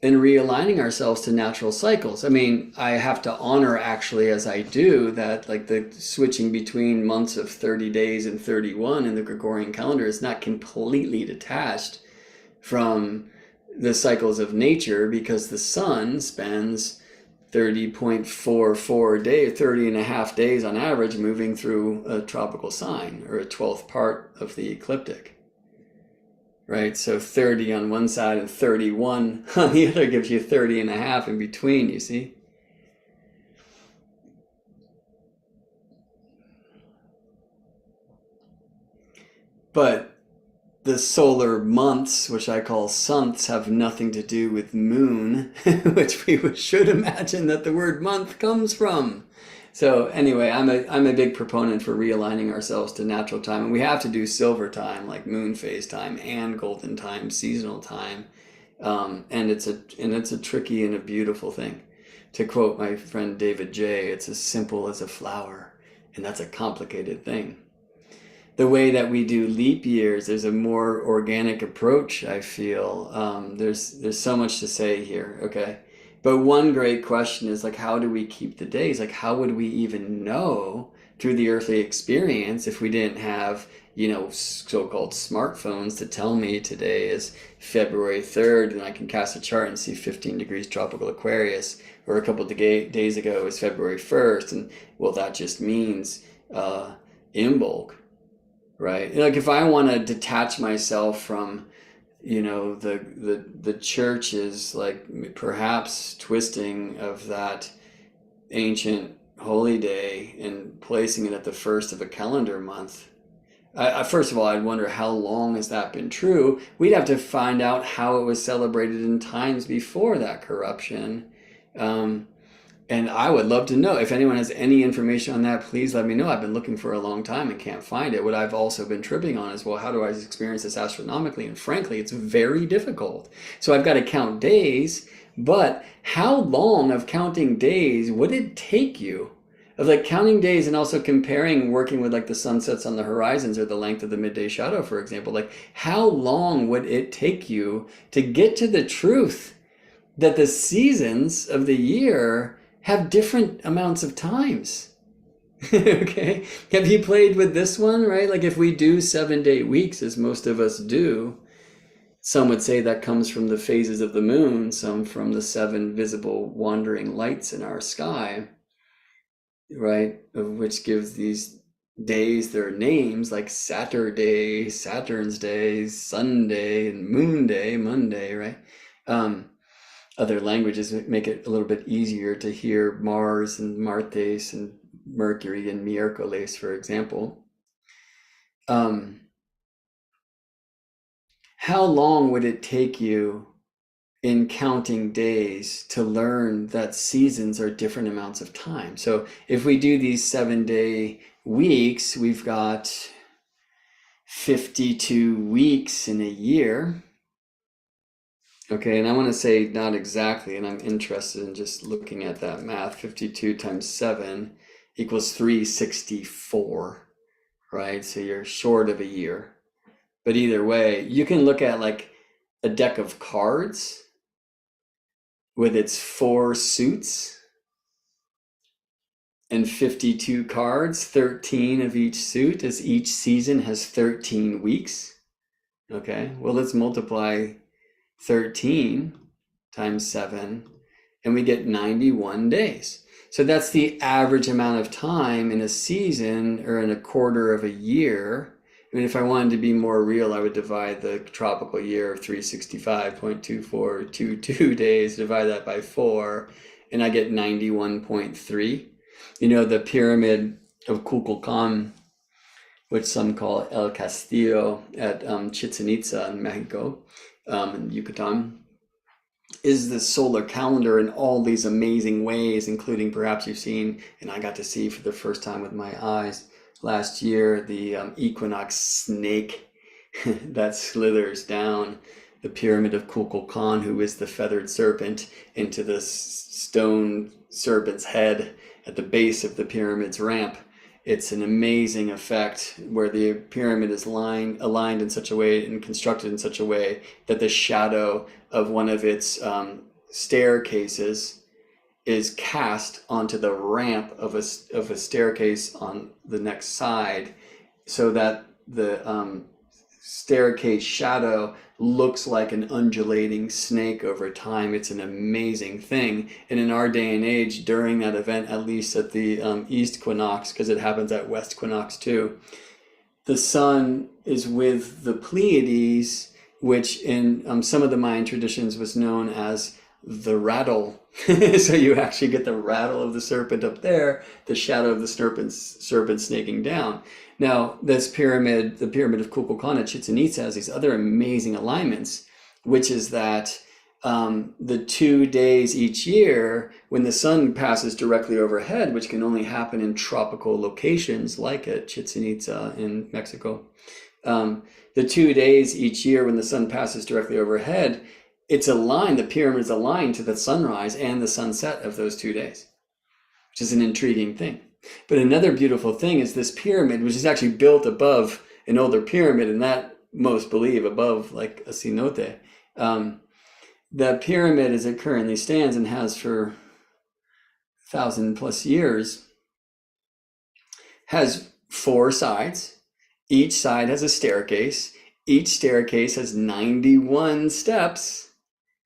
and realigning ourselves to natural cycles. I mean, I have to honor, actually, as I do, that like the switching between months of 30 days and 31 in the Gregorian calendar is not completely detached from the cycles of nature, because the sun spends 30.44 days, 30 and a half days on average, moving through a tropical sign, or a 12th part of the ecliptic. Right, so 30 on one side and 31 on the other gives you 30 and a half in between, you see? But the solar months, which I call sunths, have nothing to do with moon, which we should imagine that the word month comes from. So anyway, I'm a big proponent for realigning ourselves to natural time, and we have to do silver time, like moon phase time, and golden time, seasonal time, and it's a tricky and a beautiful thing. To quote my friend David J., it's as simple as a flower, and that's a complicated thing. The way that we do leap years, there's a more organic approach, I feel. There's so much to say here, okay? But one great question is like, how do we keep the days? Like, how would we even know through the earthly experience if we didn't have, so-called smartphones to tell me today is February 3rd, and I can cast a chart and see 15 degrees tropical Aquarius, or a couple of days ago it was February 1st, and well, that just means Imbolc, right? Like, if I want to detach myself from the church is like perhaps twisting of that ancient holy day and placing it at the first of a calendar month. First of all, I'd wonder how long has that been true. We'd have to find out how it was celebrated in times before that corruption. And I would love to know. If anyone has any information on that, please let me know. I've been looking for a long time and can't find it. What I've also been tripping on is, well, how do I experience this astronomically? And frankly, it's very difficult. So I've got to count days, but how long of counting days would it take you? Of like counting days and also comparing, working with like the sunsets on the horizons or the length of the midday shadow, for example, like how long would it take you to get to the truth that the seasons of the year have different amounts of times? Okay, have you played with this one, right? Like if we do 7-day weeks, as most of us do, some would say that comes from the phases of the moon, some from the 7 visible wandering lights in our sky, right? Of which gives these days their names, like Saturday, Saturn's Day, Sunday, and Moon Day, Monday, right? Other languages make it a little bit easier to hear Mars and Martes and Mercury and Miércoles, for example. How long would it take you in counting days to learn that seasons are different amounts of time? So if we do these 7-day weeks, we've got 52 weeks in a year. Okay, and I want to say not exactly, and I'm interested in just looking at that math. 52 times 7 equals 364, right? So you're short of a year. But either way, you can look at like a deck of cards with its 4 suits and 52 cards, 13 of each suit, as each season has 13 weeks. Okay, well, let's multiply 13 times 7, and we get 91 days. So that's the average amount of time in a season or in a quarter of a year. I mean, if I wanted to be more real, I would divide the tropical year of 365.2422 days, divide that by 4, and I get 91.3. You know, the pyramid of Kukulkan, which some call El Castillo at Chichen Itza in Mexico, in Yucatan, is the solar calendar in all these amazing ways, including perhaps you've seen, and I got to see for the first time with my eyes last year, the equinox snake that slithers down the pyramid of Kukulkan, who is the feathered serpent, into the stone serpent's head at the base of the pyramid's ramp. It's an amazing effect where the pyramid is aligned in such a way and constructed in such a way that the shadow of one of its staircases is cast onto the ramp of a staircase on the next side, so that the staircase shadow looks like an undulating snake over time. It's an amazing thing. And in our day and age, during that event, at least at the east equinox, because it happens at west equinox too, the sun is with the Pleiades, which in some of the Mayan traditions was known as the rattle. So you actually get the rattle of the serpent up there, the shadow of the serpent snaking down. Now, this pyramid, the pyramid of Kukulkan at Chichen Itza, has these other amazing alignments, which is that the 2 days each year when the sun passes directly overhead, which can only happen in tropical locations like at Chichen Itza in Mexico, the 2 days each year when the sun passes directly overhead, it's aligned, the pyramid is aligned to the sunrise and the sunset of those 2 days, which is an intriguing thing. But another beautiful thing is this pyramid, which is actually built above an older pyramid, and that most believe above like a cenote. The pyramid as it currently stands and has for 1,000+ years has 4 sides. Each side has a staircase. Each staircase has 91 steps.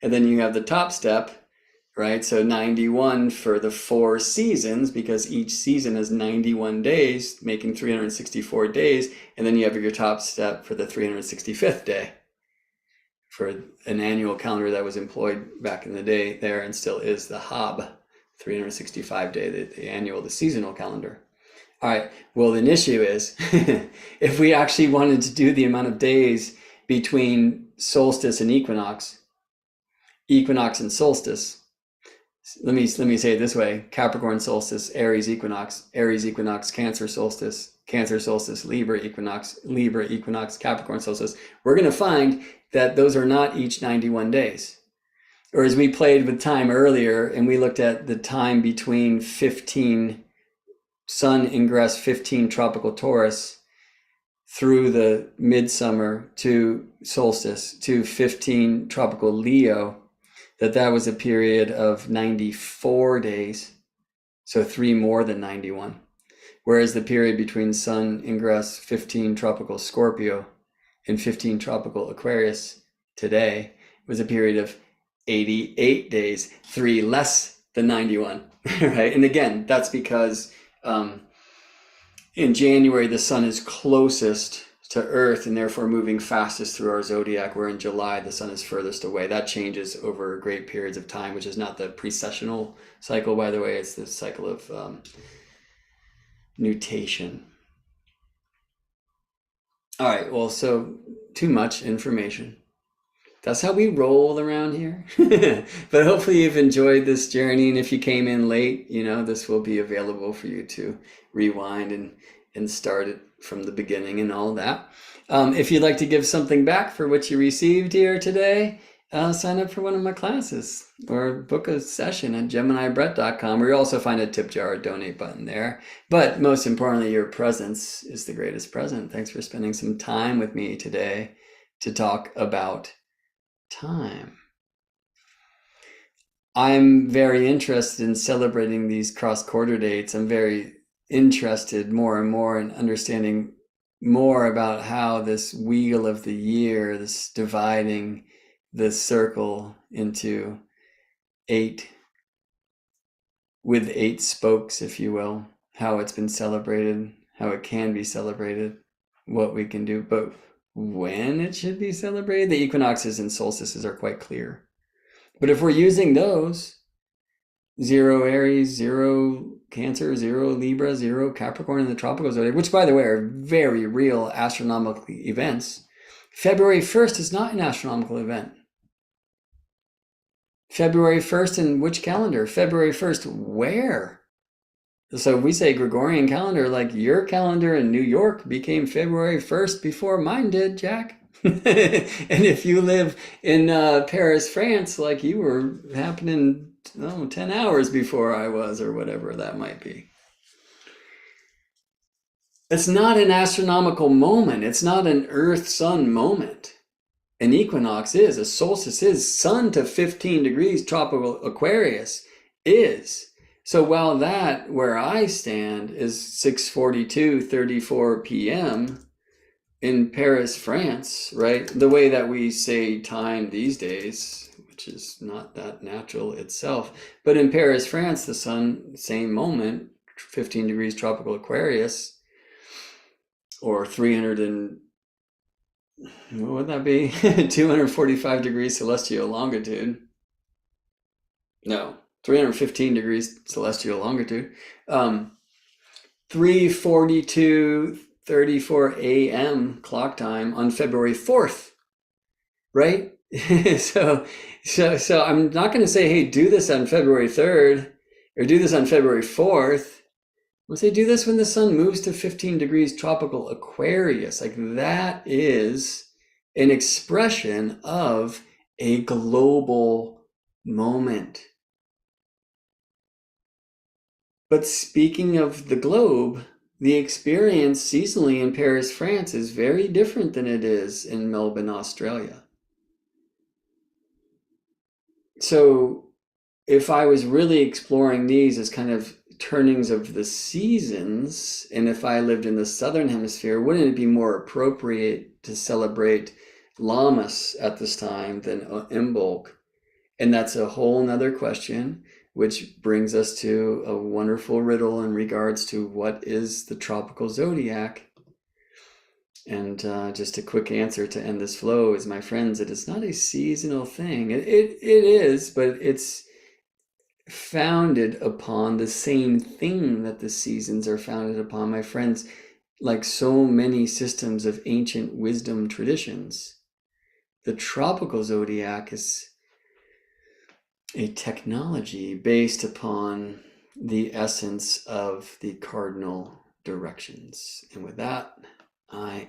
And then you have the top step, right? So 91 for the 4 seasons, because each season has 91 days, making 364 days. And then you have your top step for the 365th day, for an annual calendar that was employed back in the day there and still is the Hab, 365 day, the seasonal calendar. All right, well, the issue is if we actually wanted to do the amount of days between solstice and equinox and solstice, let me say it this way: Capricorn solstice, Aries equinox, Cancer solstice, Libra equinox, Capricorn solstice, we're going to find that those are not each 91 days. Or as we played with time earlier, and we looked at the time between 15 Sun ingress 15 tropical Taurus through the midsummer to solstice to 15 tropical Leo, that was a period of 94 days, so 3 more than 91. Whereas the period between Sun ingress 15 tropical Scorpio and 15 tropical Aquarius today was a period of 88 days, 3 less than 91, right? And again, that's because in January, the sun is closest to Earth and therefore moving fastest through our zodiac, where in July, the sun is furthest away. That changes over great periods of time, which is not the precessional cycle, by the way. It's the cycle of nutation. All right, well, so too much information. That's how we roll around here. But hopefully you've enjoyed this journey. And if you came in late, this will be available for you to rewind and start it from the beginning and all that. If you'd like to give something back for what you received here today, sign up for one of my classes or book a session at GeminiBrett.com, where you also find a tip jar or donate button there. But most importantly, your presence is the greatest present. Thanks for spending some time with me today to talk about time. I'm very interested in celebrating these cross-quarter dates. I'm very interested more and more in understanding more about how this wheel of the year, this dividing the circle into 8 with 8 spokes, if you will, how it's been celebrated, how it can be celebrated, what we can do, but when it should be celebrated, the equinoxes and solstices are quite clear. But if we're using those, 0 Aries, 0 Cancer, 0 Libra, 0 Capricorn in the tropical zodiac, which by the way are very real astronomical events. February 1st is not an astronomical event. February 1st in which calendar? February 1st where? So we say Gregorian calendar, like your calendar in New York became February 1st before mine did, Jack. And if you live in Paris, France, like you were happening 10 hours before I was, or whatever that might be. It's not an astronomical moment. It's not an Earth-Sun moment. An equinox is, a solstice is, sun to 15 degrees tropical Aquarius is. So while that, where I stand, is 6:42:34 p.m. in Paris, France, right? The way that we say time these days, which is not that natural itself. But in Paris, France, the sun, same moment, 15 degrees tropical Aquarius, or what would that be? 245 degrees celestial longitude. No, 315 degrees celestial longitude. 3:42:34 a.m. clock time on February 4th, right? So I'm not going to say, hey, do this on February 3rd or do this on February 4th. We'll say do this when the sun moves to 15 degrees tropical Aquarius. Like that is an expression of a global moment. But speaking of the globe, the experience seasonally in Paris, France is very different than it is in Melbourne, Australia. So if I was really exploring these as kind of turnings of the seasons, and if I lived in the southern hemisphere, wouldn't it be more appropriate to celebrate Lammas at this time than Imbolc? And that's a whole nother question, which brings us to a wonderful riddle in regards to what is the tropical zodiac. And just a quick answer to end this flow is, my friends, it is not a seasonal thing. It is, but it's founded upon the same thing that the seasons are founded upon, my friends. Like so many systems of ancient wisdom traditions, the tropical zodiac is a technology based upon the essence of the cardinal directions. And with that, I